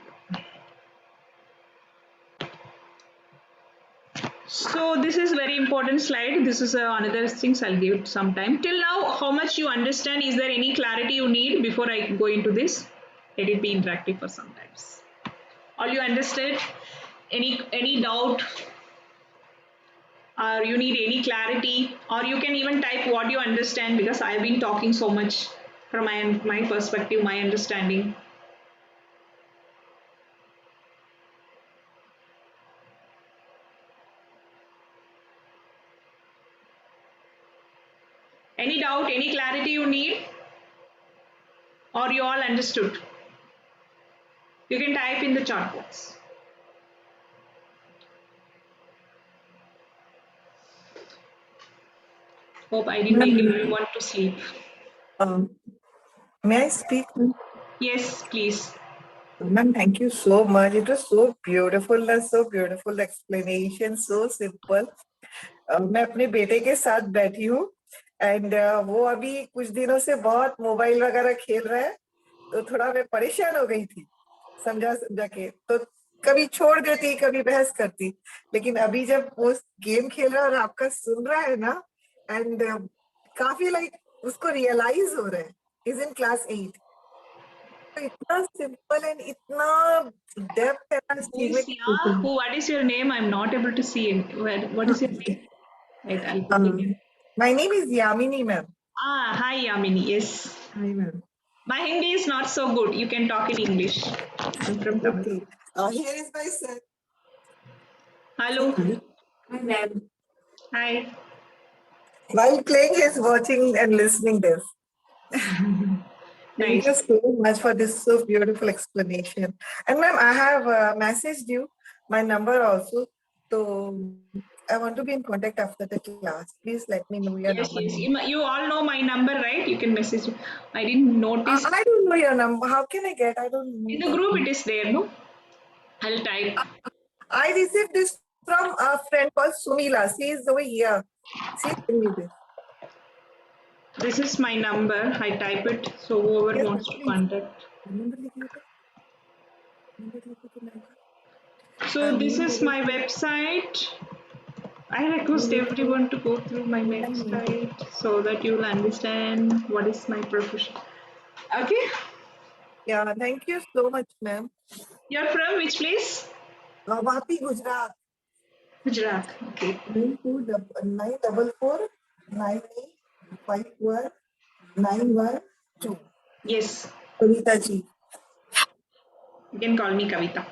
So this is very important slide. This is another things I'll give it some time. Till now, how much you understand? Is there any clarity you need before I go into this? Let it be interactive for sometimes. All you understood? Any doubt? Or you need any clarity? Or you can even type what you understand, because I've been talking so much from my perspective, my understanding. Any doubt, any clarity you need? Or you all understood? You can type in the chat box. Hope I didn't make everyone to sleep. May I speak? Yes, please. Ma'am, thank you so much. It was so beautiful explanation, so simple. मैं अपने बेटे के साथ बैठी हूँ and वो अभी कुछ दिनों से बहुत मोबाइल वगैरह खेल रहा है, तो थोड़ा मैं परेशान हो गई थी समझा के, तो कभी छोड़ देती, कभी बहस करती, लेकिन अभी जब वो गेम खेल रहा है और आपका सुन रहा है ना, एंड काफी लाइक उसको रियलाइज हो रहा है, इज इन क्लास 8, तो इतना सिंपल एंड इतना डेप्थ है ना इस चीज में. What is your name? I'm not able to see it. What is your name? Wait, I'll put it in. My name is Yamini, ma'am. Hi Yamini. Yes. Hi, ma'am. My Hindi is not so good. You can talk in English. I'm from Tamil. Okay. Here is my son. Hello. Hi, ma'am. Hi. While playing, he's watching and listening this. Thank you so much for this so beautiful explanation. And ma'am, I have messaged you my number also. So I want to be in contact after the class. Please let me know your number. Yes. You all know my number, right? You can message me. I didn't notice. I don't know your number. How can I get? I don't know. In the group, it is there, no? I'll type. I received this from a friend called Sumila. She is over here. She sent me this. This is my number. I type it so whoever Yes, wants to please. contact. Number लिख लेते हैं. Number लिख लेते हैं. So this is my website. I request everyone to go through my website so that you will understand what is my profession. Okay? Yeah, thank you so much, ma'am. You're from which place? Vapi, Gujarat. Gujarat. Okay. 944 9851 912. Yes. Kavita ji. You can call me Kavita.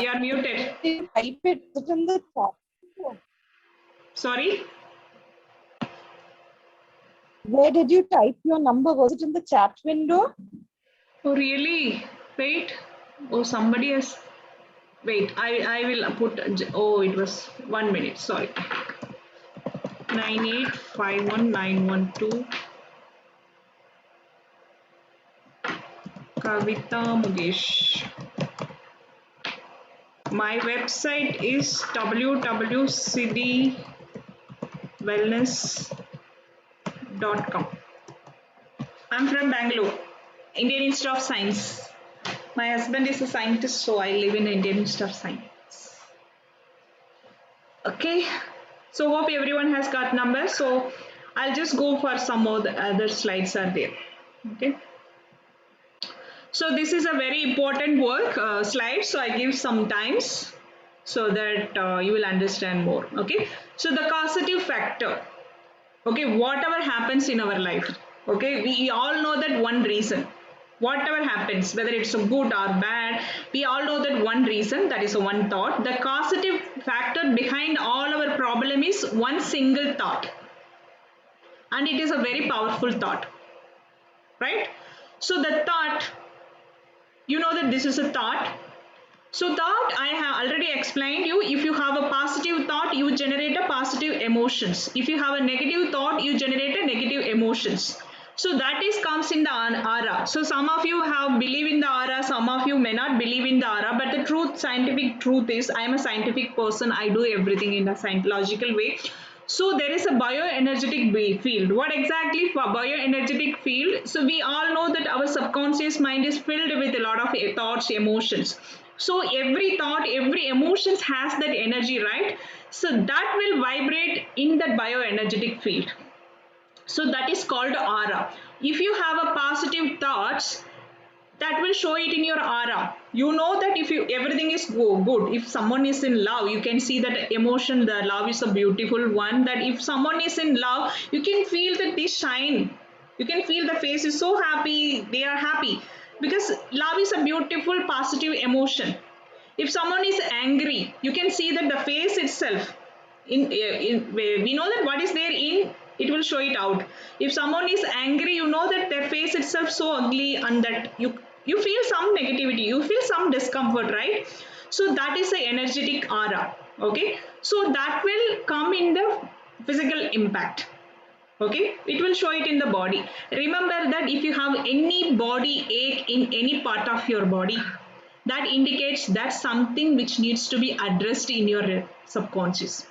You are muted. Type it in the chat. Sorry? Where did you type your number? Was it in the chat window? Oh, really? Wait. Oh, somebody has. Wait, I will put. Oh, it was 1 minute. Sorry. 9851912. Kavita Mugesh. My website is www.siddhiwellness.com. I'm from Bangalore, Indian Institute of Science. My husband is a scientist, so I live in Indian Institute of Science. Okay, so hope everyone has got numbers. So I'll just go for some of the other slides are there. Okay. So this is a very important work slide. So I give some times so that you will understand more. Okay. So the causative factor. Okay, whatever happens in our life. Okay, we all know that one reason. Whatever happens, whether it's good or bad, we all know that one reason, that is one thought. The causative factor behind all our problem is one single thought. And it is a very powerful thought. Right? So the thought, you know that this is a thought. So thought, I have already explained you, if you have a positive thought, you generate a positive emotions. If you have a negative thought, you generate a negative emotions. So that is comes in the aura. So some of you have believe in the aura, some of you may not believe in the aura, but the truth, scientific truth is, I am a scientific person, I do everything in a scientific way. So there is a bioenergetic field. What exactly for bioenergetic field? So we all know that our subconscious mind is filled with a lot of thoughts, emotions. So every thought, every emotions has that energy, right? So that will vibrate in that bioenergetic field. So that is called aura. If you have a positive thoughts, that will show it in your aura. You know that if you everything is good, if someone is in love, you can see that emotion, the love is a beautiful one. That if someone is in love, you can feel that they shine. You can feel the face is so happy, they are happy because love is a beautiful positive emotion. If someone is angry, you can see that the face itself in we know that what is there in, it will show it out. If someone is angry, you know that their face itself so ugly and that you feel some negativity, you feel some discomfort, right? So that is the energetic aura. Okay, so that will come in the physical impact. Okay, it will show it in the body. Remember that if you have any body ache in any part of your body, that indicates that something which needs to be addressed in your subconscious,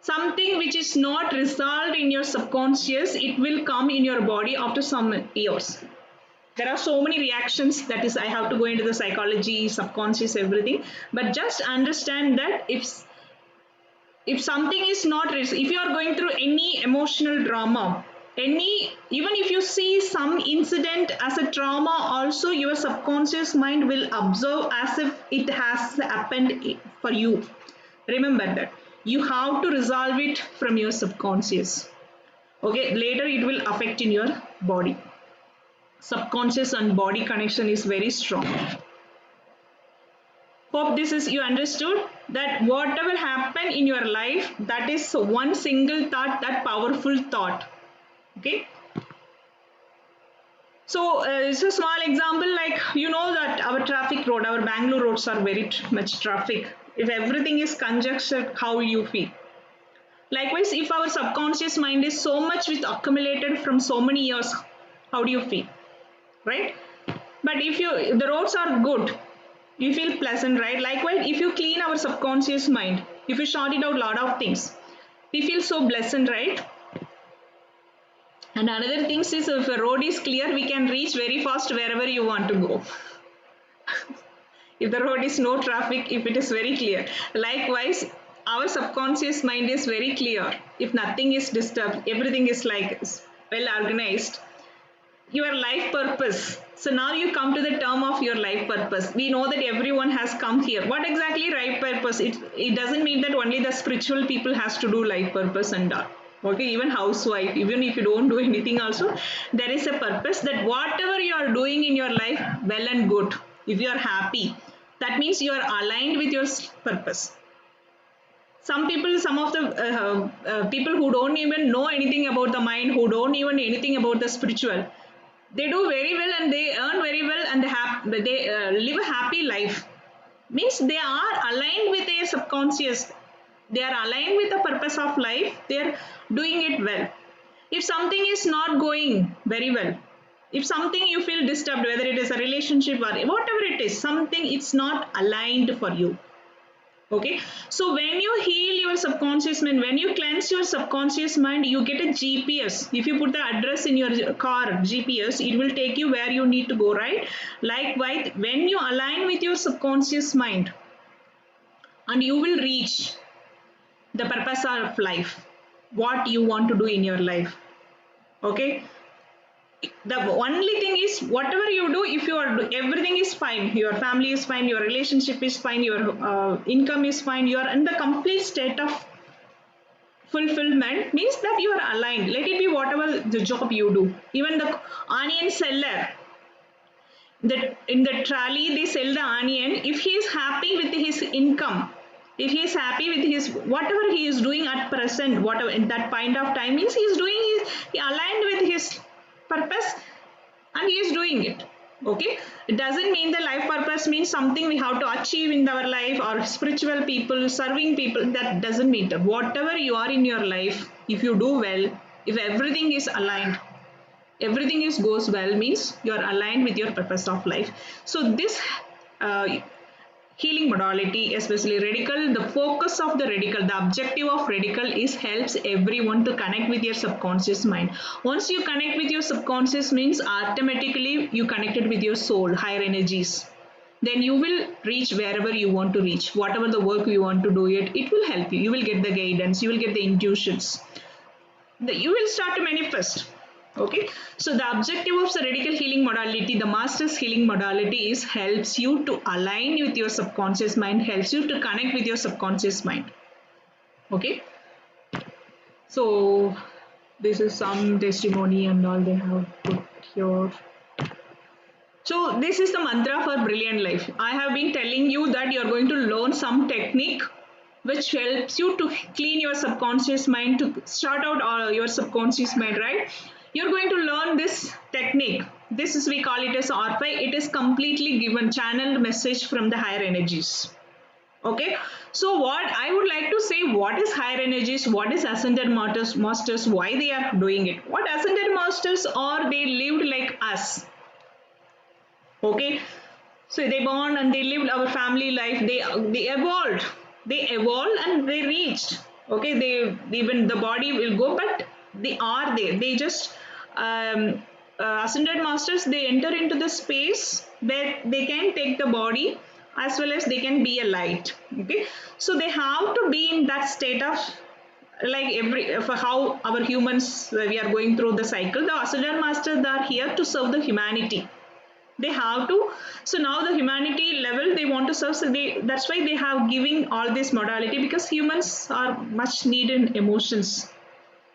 something which is not resolved in your subconscious, it will come in your body after some years. There are so many reactions, that is I have to go into the psychology, subconscious, everything, but just understand that if something is not, if you are going through any emotional drama, any, even if you see some incident as a trauma also, your subconscious mind will observe as if it has happened for you. Remember that you have to resolve it from your subconscious. Okay, later it will affect in your body. Subconscious and body connection is very strong. Hope this is you understood that whatever happen in your life, that is one single thought, that powerful thought. Okay, so it's a small example, like you know that our traffic road, our Bangalore roads are very much traffic. If everything is congested, how you feel? Likewise, if our subconscious mind is so much with accumulated from so many years, how do you feel? Right? But if you the roads are good, You feel pleasant, right? Likewise, if you clean our subconscious mind, if you sort it out lot of things, we feel so pleasant, right? And another thing is, if a road is clear, we can reach very fast wherever you want to go. If the road is no traffic, if it is very clear. Likewise, our subconscious mind is very clear. If nothing is disturbed, everything is like well organized. Your life purpose. So now you come to the term of your life purpose. We know that everyone has come here. What exactly life purpose? It doesn't mean that only the spiritual people has to do life purpose and all. Okay, even housewife, even if you don't do anything also, there is a purpose that whatever you are doing in your life, well and good. If you are happy, that means you are aligned with your purpose. Some of the people who don't even know anything about the mind, who don't even anything about the spiritual, they do very well and they earn very well and they live a happy life. Means they are aligned with their subconscious. They are aligned with the purpose of life. They are doing it well. If something is not going very well, if something you feel disturbed, whether it is a relationship or whatever it is, something it's not aligned for you. Okay, so when you heal your subconscious mind, when you cleanse your subconscious mind, you get a GPS. If you put the address in your car GPS, it will take you where you need to go, right? Likewise, when you align with your subconscious mind, and you will reach the purpose of life, what you want to do in your life. Okay, the only thing is whatever you do, if you are everything is fine, your family is fine, your relationship is fine, your income is fine, you are in the complete state of fulfillment, means that you are aligned. Let it be whatever the job you do. Even the onion seller, that in the trolley they sell the onion, if he is happy with his income, if he is happy with his whatever he is doing at present, whatever in that point of time, means he is doing he aligned with his purpose and he is doing it. Okay, it doesn't mean the life purpose means something we have to achieve in our life, or spiritual people serving people, that doesn't mean that. Whatever you are in your life, if you do well, if everything is aligned, everything is goes well, means you are aligned with your purpose of life. So this uh, healing modality, especially radical, the focus of the radical, the objective of radical is helps everyone to connect with your subconscious mind. Once you connect with your subconscious means automatically you connected with your soul, higher energies. Then you will reach wherever you want to reach, whatever the work you want to do it will help you. You will get the guidance, you will get the intuitions. You will start to manifest. Okay, so the objective of the radical healing modality, the master's healing modality, is helps you to align with your subconscious mind, helps you to connect with your subconscious mind. Okay, so this is some testimony and all they have put here. So this is the mantra for brilliant life. I have been telling you that you are going to learn some technique which helps you to clean your subconscious mind, to start out your subconscious mind, right? You're going to learn this technique. This is, we call it as Orphi. It is completely given channeled message from the higher energies. Okay, so what I would like to say, what is higher energies, what is ascended masters, why they are doing it. What ascended masters are, they lived like us. Okay, so they born and they lived our family life, they evolved and they reached. Okay, they even the body will go, but they are there, they just ascended masters, they enter into the space where they can take the body as well as they can be a light. Okay, so they have to be in that state of like every for how our humans we are going through the cycle. The ascended masters are here to serve the humanity. They have to, so now the humanity level they want to serve, so they, that's why they have giving all this modality, because humans are much needed emotions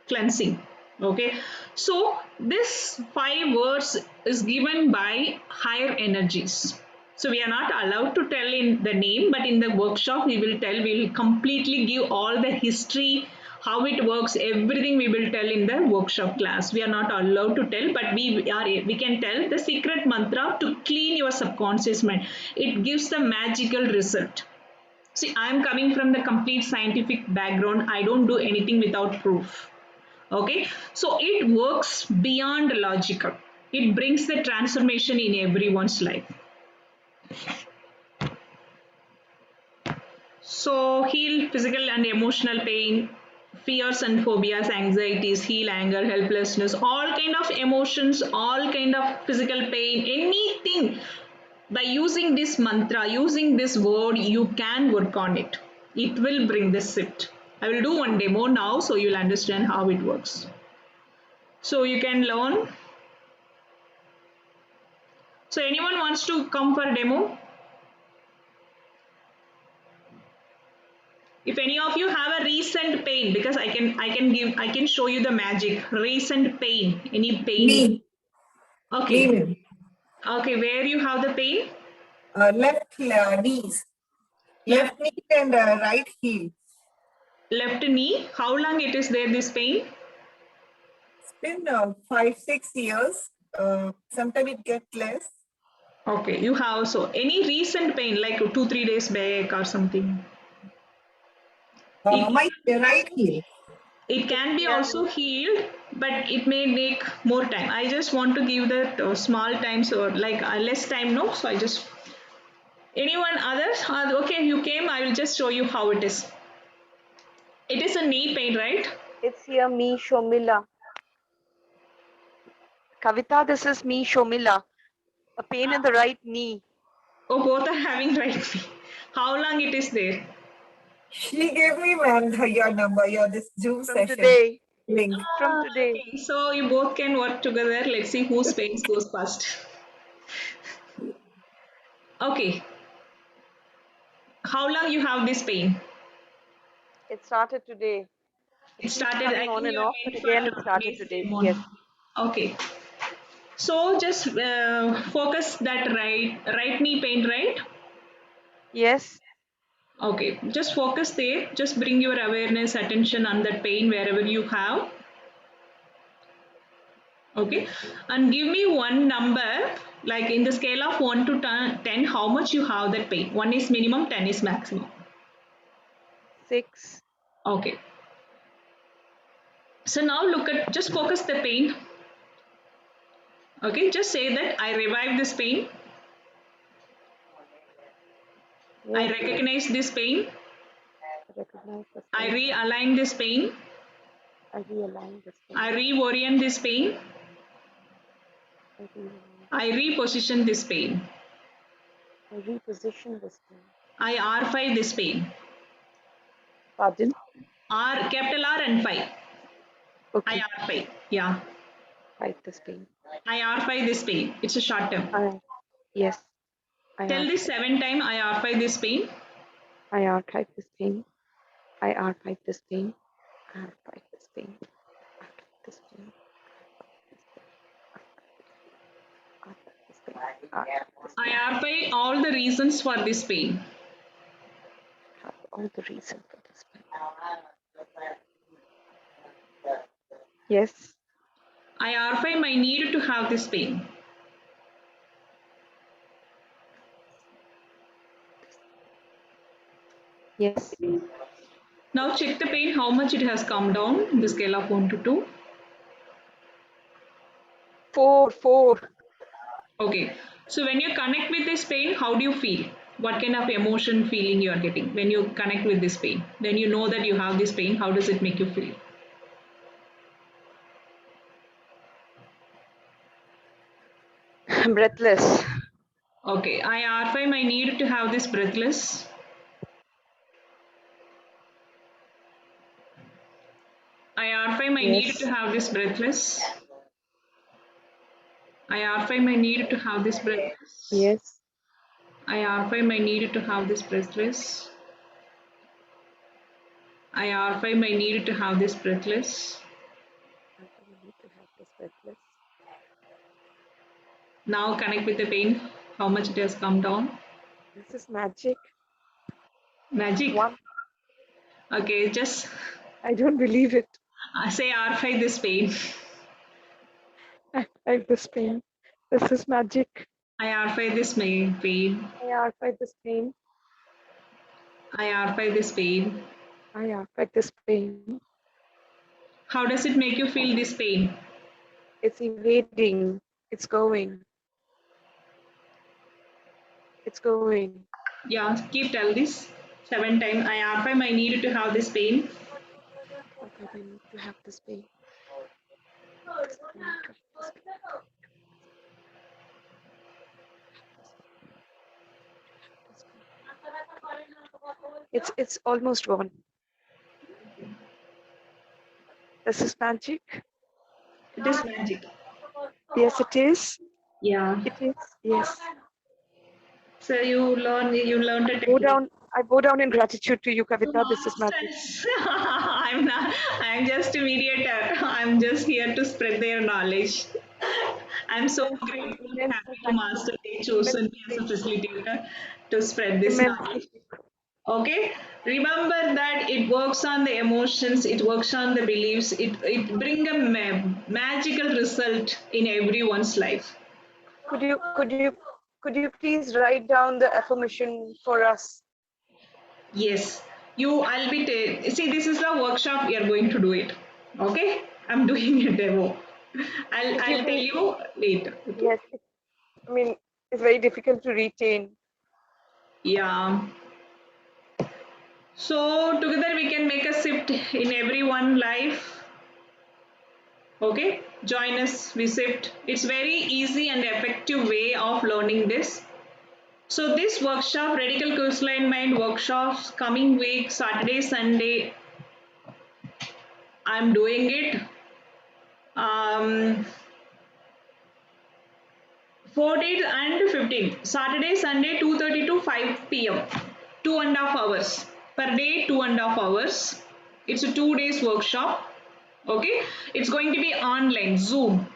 cleansing. Okay, so this 5 words is given by higher energies. So we are not allowed to tell in the name, but in the workshop we will tell, we will completely give all the history, how it works, everything we will tell in the workshop class. We are not allowed to tell, but we can tell the secret mantra to clean your subconscious mind. It gives the magical result. See, I am coming from the complete scientific background. I don't do anything without proof. Okay, so it works beyond logical. It brings the transformation in everyone's life. So heal physical and emotional pain, fears and phobias, anxieties, heal anger, helplessness, all kind of emotions, all kind of physical pain, anything. By using this mantra, using this word, you can work on it. It will bring the shift. I will do one demo now so you'll understand how it works. So you can learn. So anyone wants to come for a demo? If any of you have a recent pain, because I can show you the magic. Recent pain, any pain. Me, Okay. ma'am. Okay, where you have the pain? Left knees, left knee and right heel. Left knee. How long it is there, this pain? It's been 5-6 years. Sometimes it gets less. Okay, you have so any recent pain like 2-3 days back or something. My right heel. It can be also healed, but it may take more time. I just want to give that small time, so like less time, no? So I just, anyone others? Okay, you came, I will just show you how it is. It is a knee pain, right? It's here, me, Shomila. Kavita, this is me, Shomila. A pain in the right knee. Oh, both are having right knee. How long it is there? She gave me, ma'am, your number, this Zoom From session today. link. From today. Okay, so you both can work together. Let's see whose pains goes first. Okay, how long you have this pain? It started today. It It keeps started, I coming on think and you are off, but meant again it for started today's today. demo. Yes. Okay, so just focus that right knee pain, right? Yes. Okay, just focus there. Just bring your awareness, attention on that pain wherever you have. Okay, and give me one number, like in the scale of 1 to 10, how much you have that pain. 1 is minimum, 10 is maximum. 6. Okay. So now look at, just focus the pain. Okay, just say that I revive this pain. I Yes. recognize this pain. I recognize this I pain. realign this pain. I realign this pain. I reorient this pain. I realign. I reposition this pain. I reposition this pain. I R5 this pain. Pardon? R, capital R and 5. Okay. I R5. Yeah. Fight this pain. I R5 this pain. It's a short term. Yes. Tell this 7 times I R5 this pain. I archive this pain. I archive this pain. I archive this pain. I archive this pain. I R5 all the reasons for this pain. All the reason for this pain. Yes. I R5 my need to have this pain. Yes. Now check the pain, how much it has come down in the scale of 1 to 2. 4. Okay, so when you connect with this pain, how do you feel? What kind of emotion feeling you are getting when you connect with this pain? When you know that you have this pain, how does it make you feel? Breathless. Okay, I R5 my need to have this breathless. I R5 my need to have this breathless. I R5 my need to have this breathless. Yes. I R5 my need to have this breathless. I R5 my need to have this breathless. Now connect with the pain, how much it has come down. This is magic. Magic. 1. Okay, just I don't believe it. say R5 this pain. I like this pain. This is magic. I R5 this pain. I archive this pain. I R5 this pain. I archive this pain. How does it make you feel this pain? It's evading. It's going. It's going. Yeah, keep tell this. 7 times. I R5, I need to have this pain. Okay, I need to have this pain. It's almost gone. This is magic. It is magic. Yes, it is. Yeah. It is. Yes. So you learned a I technique. bow down in gratitude to you, Kavita. This is magic. Nonsense. I'm not. I'm just a mediator. I'm just here to spread their knowledge. I'm so Immensely, grateful and immensely happy to thank you. Master they chosen me as a Immensely, facilitator to spread this immensely. knowledge. Okay, remember that it works on the emotions, it works on the beliefs, it bring a magical result in everyone's life. Could you please write down the affirmation for us? Yes, I'll be, see, this is the workshop, we are going to do it. Okay, I'm doing a demo. If you I'll tell can, you later. Okay, yes. I mean, it's very difficult to retain. yeah. So together we can make a shift in everyone life. Okay, join us, we shift. It's very easy and effective way of learning this. So this workshop, Radical Coastline Mind workshops, coming week, Saturday, Sunday, I'm doing it. Um, 14th and 15th, Saturday, Sunday, 2:30 to 5 p.m. 2.5 hours per day, 2.5 hours. It's a 2 days workshop. Okay, it's going to be online, Zoom.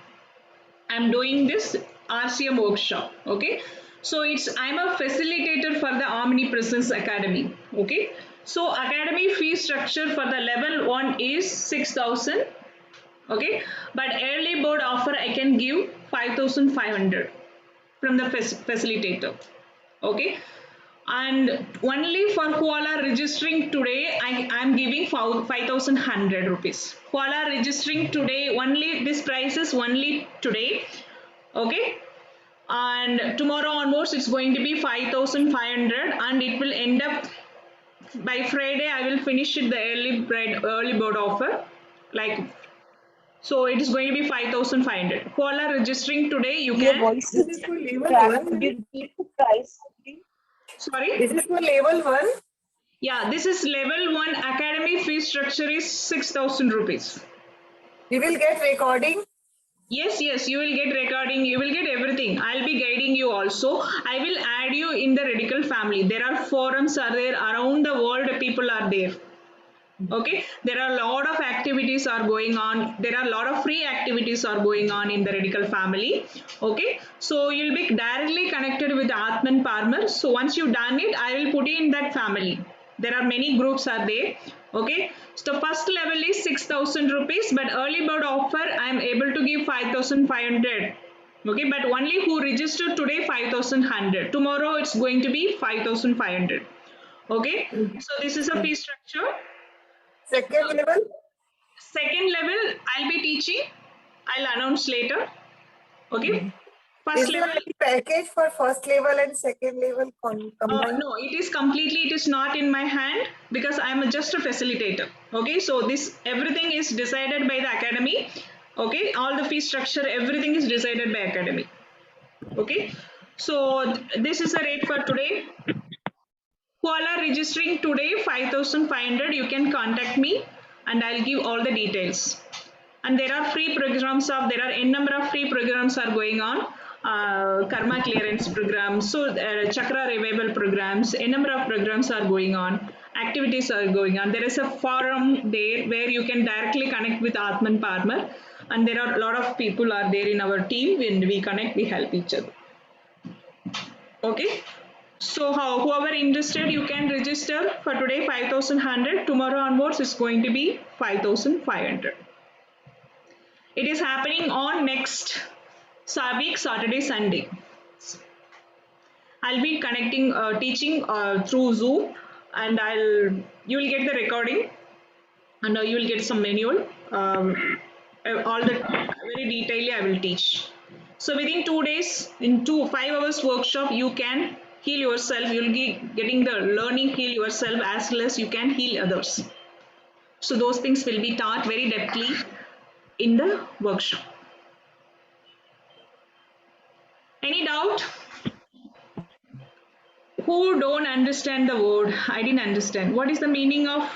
I'm doing this RCM workshop. Okay, so I'm a facilitator for the Omnipresence Academy. Okay, so academy fee structure for the level 1 is 6,000. Okay, but early bird offer I can give 5,500 from the facilitator. Okay, and only for who all are registering today, I am giving 5,100 rupees. Who all are registering today, only this price is only today. Okay, and tomorrow onwards it's going to be 5,500 and it will end up by Friday. I will finish it the early bird offer, like, so it is going to be 5,500. Who all are registering today, you Your can. voice This is is for level cracked. 1. Could you repeat the price, please? Sorry. This is for level 1. Yeah, this is level 1. Academy fee structure is 6,000 rupees. We will get recording. Yes, you will get recording, you will get everything. I'll be guiding you also. I will add you in the Radical family. There are forums are there around the world, people are there. Okay, there are a lot of activities are going on. There are a lot of free activities are going on in the Radical family. Okay, so you'll be directly connected with Atman Parmar. So once you've done it, I will put you in that family. There are many groups are there. Okay, so first level is 6,000 rupees, but early bird offer I am able to give 5,500. Okay, but only who registered today 5,100. Tomorrow it's going to be 5,500. Okay, so this is a fee structure. Second level. Second level, I'll be teaching. I'll announce later. Okay. First Is there level, any package for first level and second level combined? no, it is completely, it is not in my hand because I'm just a facilitator. Okay. So this, everything is decided by the academy. Okay. All the fee structure, everything is decided by academy. Okay. So this is the rate for today. Who all are registering today, 5,500, you can contact me and I'll give all the details. And there are free programs there are n number of free programs are going on. Karma clearance programs, so chakra revival programs, a number of programs are going on, activities are going on. There is a forum there where you can directly connect with Atman Parmar, and there are a lot of people are there in our team. When we connect, we help each other. Okay, so whoever interested, you can register for today 5,100. Tomorrow onwards it's going to be 5,500. It is happening on next week, Saturday, Sunday. I'll be connecting, teaching through Zoom, and you will get the recording, and you will get some manual. All the very detailedly I will teach. So within 2 days, in 5 hours workshop, you can heal yourself, you'll be getting the learning heal yourself as well as you can heal others. So those things will be taught very depthly in the workshop. Any doubt? Who don't understand the word? I didn't understand. What is the meaning of?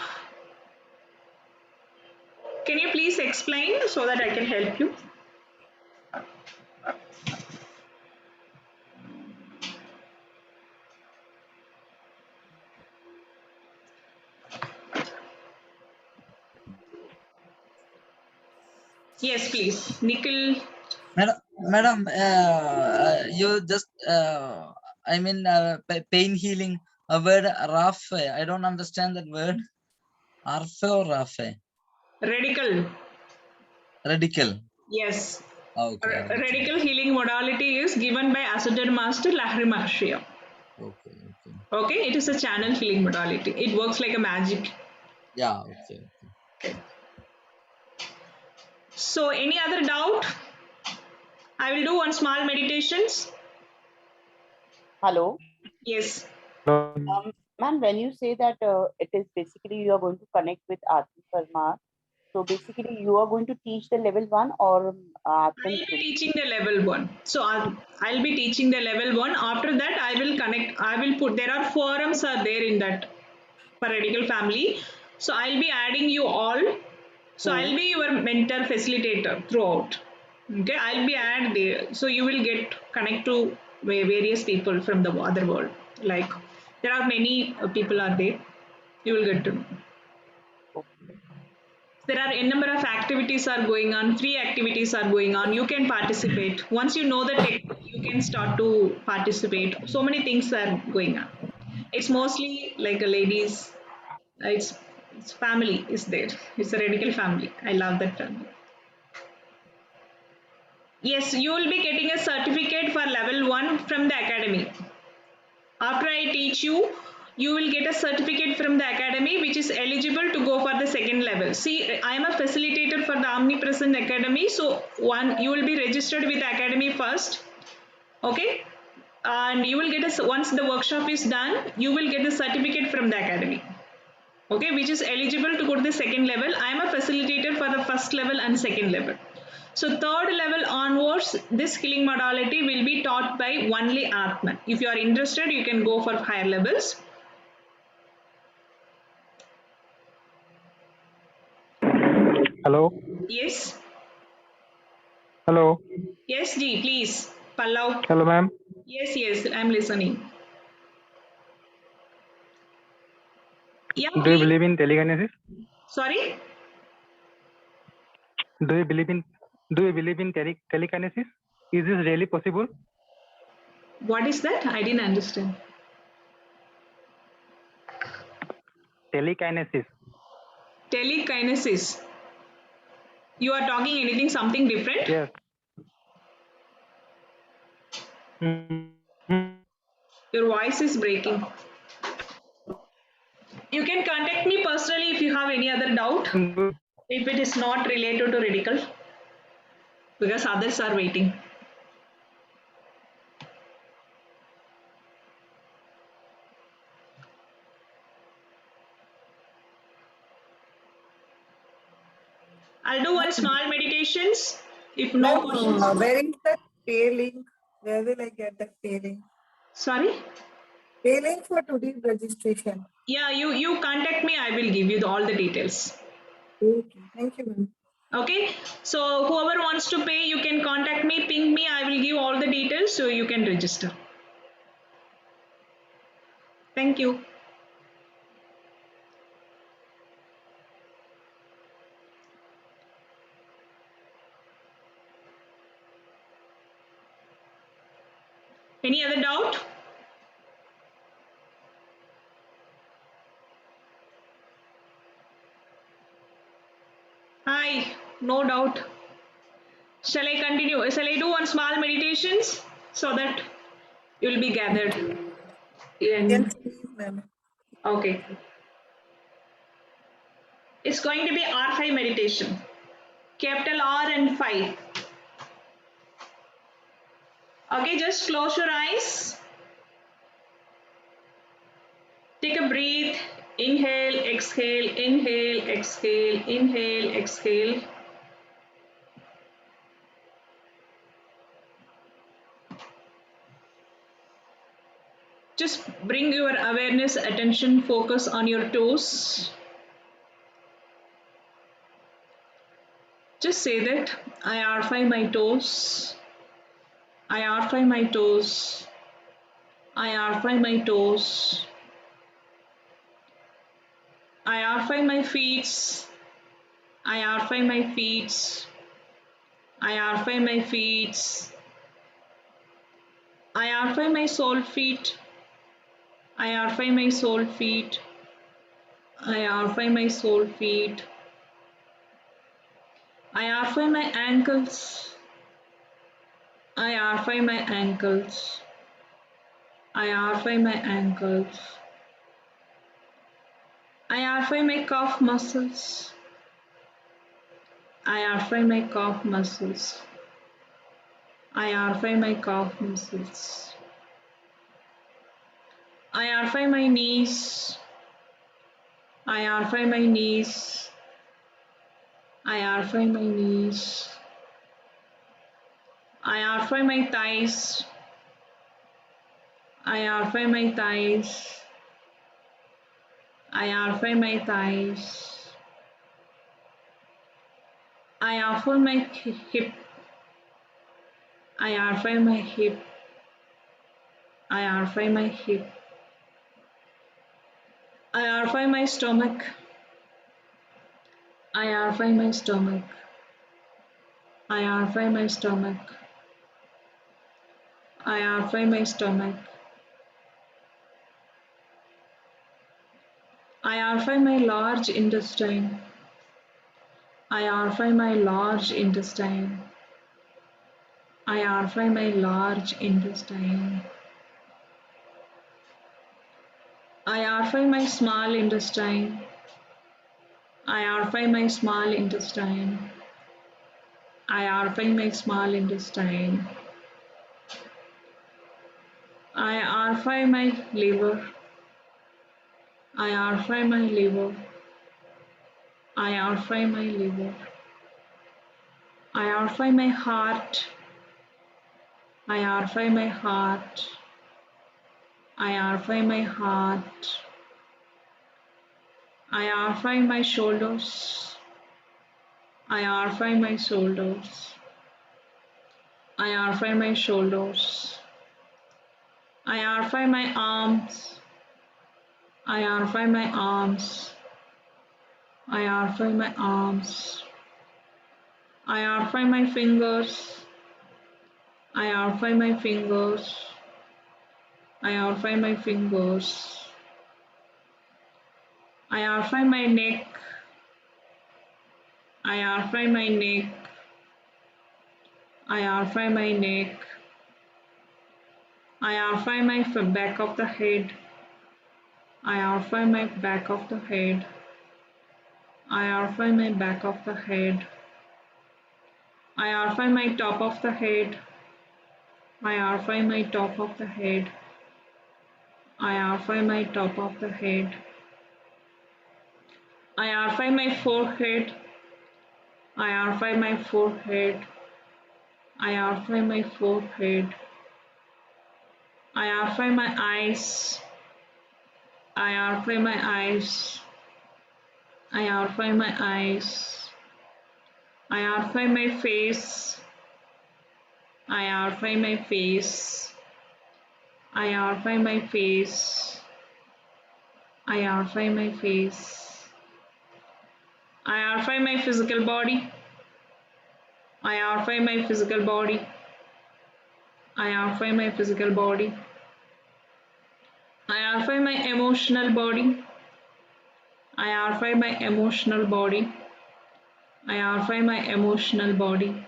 Can you please explain so that I can help you? Yes, please. Nikhil. Madam, you just, I mean, pain healing, a word Rafe. I don't understand that word. Arfe or Rafe? Radical. Radical. Yes. Okay. Radical healing modality is given by Ascended Master Lahiri Maharshi. Okay. Okay, it is a channel healing modality. It works like a magic. Yeah, okay. So, any other doubt? I will do one small meditations. Hello. Yes. Ma'am, when you say that it is basically you are going to connect with Atman Parma, so basically you are going to teach the level 1 or I'll Atman be 2? teaching the level 1. So, I'll be teaching the level 1. After that, I will connect. I will put, there are forums are there in that Paradical family. So, I'll be adding you all. So, I'll be your mentor facilitator throughout. Okay, I'll be add there. So, you will get connect to various people from the other world. Like, there are many people are there. You will get to know. There are a number of activities are going on, free activities are going on. You can participate. Once you know the technique, you can start to participate. So many things are going on. It's mostly like a ladies. It's family is there. It's a radical family. I love that family. Yes, you will be getting a certificate for level 1 from the academy. After I teach you, you will get a certificate from the academy which is eligible to go for the second level. See, I am a facilitator for the Omnipresent Academy. So one, you will be registered with the academy first. Okay. And you will get a, once the workshop is done, you will get the certificate from the academy. Okay, which is eligible to go to the second level. I am a facilitator for the first level and second level. So third level onwards, this healing modality will be taught by only Atman. If you are interested, you can go for higher levels. Hello. Yes. Hello. Yes, Ji, please. Pallav. Hello, ma'am. Yes, I'm listening. Yeah, Do you please. believe in telekinesis? Sorry? Do you believe in telekinesis? Is this really possible? What is that? I didn't understand. Telekinesis. Telekinesis. You are talking anything, something different? Yes. Mhm. Your voice is breaking. You can contact me personally if you have any other doubt. If it is not related to radical, because others are waiting. I'll do one small meditations. If no questions. Ma'am, where is the pay link? Where will I get the pay link? Sorry? Pay link for today's registration. Yeah, you contact me. I will give you all the details. Okay, thank you, ma'am. Okay. So whoever wants to pay, you can contact me, ping me. I will give all the details so you can register. Thank you. Any other doubt? Hi, no doubt. Shall I continue? Shall I do one small meditations so that you will be gathered? Yes, please, ma'am. Okay. It's going to be R5 meditation. Capital R and 5. Okay, just close your eyes. Take a breath. Inhale, exhale, inhale, exhale, inhale, exhale. Just bring your awareness, attention, focus on your toes. Just say that I arfai my toes. I arfai my toes. I arfai my toes. I arfai my feet. I arfai my feet. I arfai my feet. I arfai my sole feet. I arfai my sole feet. I arfai my sole feet. I arfai my ankles. I arfai my ankles. I arfai my ankles. I arfai my calf muscles. I arfai my calf muscles. I arfai my calf muscles. I arfai my knees. I arfai my knees. I arfai my knees. I arfai my thighs. I arfai my thighs. I arfai my thighs. I arfai my hip. I arfai my hip. I arfai my hip. I arfai my stomach. I arfai my stomach. I arfai my stomach. I arfai my stomach. I arfai my large intestine. I arfai my large intestine. I arfai my large intestine. I arfai my small intestine. I arfai my small intestine. I arfai my small intestine. I arfai my liver. I arfai my liver. I arfai my liver. I arfai my heart. I arfai my heart. I arfai my heart. I arfai my shoulders. I arfai my shoulders. I arfai my shoulders. I arfai my arms. I arfai my arms. I arfai my arms. I arfai my fingers. I arfai my fingers. I arfai my fingers. I arfai my neck. I arfai my neck. I arfai my neck. I arfai my back of the head. I arfai my back of the head. I arfai my back of the head. I arfai my top of the head. I arfai my top of the head. I arfai my top of the head. I arfai my forehead. I arfai my forehead. I arfai my forehead. I arfai my eyes. I arfai my eyes. I arfai my eyes. I arfai my face. I arfai my face. I arfai my face. I arfai my face. I arfai my physical body. I arfai my physical body. I arfai my physical body. I arfai my emotional body. I arfai my emotional body. I arfai my emotional body.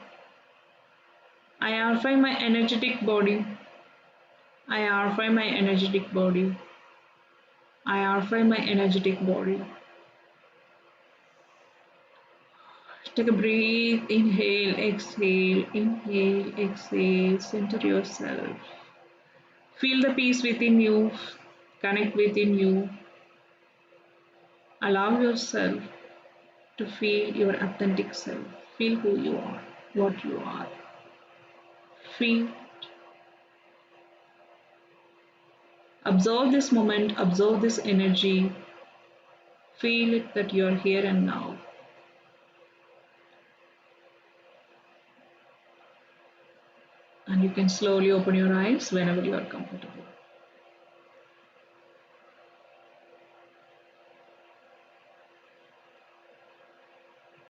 I arfai my energetic body. I arfai my energetic body. I arfai my energetic body. Take a breath, inhale, exhale, inhale, exhale, center yourself. Feel the peace within you, connect within you, Allow yourself to feel your authentic self. Feel who you are, what you are. Feel, observe this moment, observe this energy. Feel it that you're here and now. And you can slowly open your eyes whenever you are comfortable.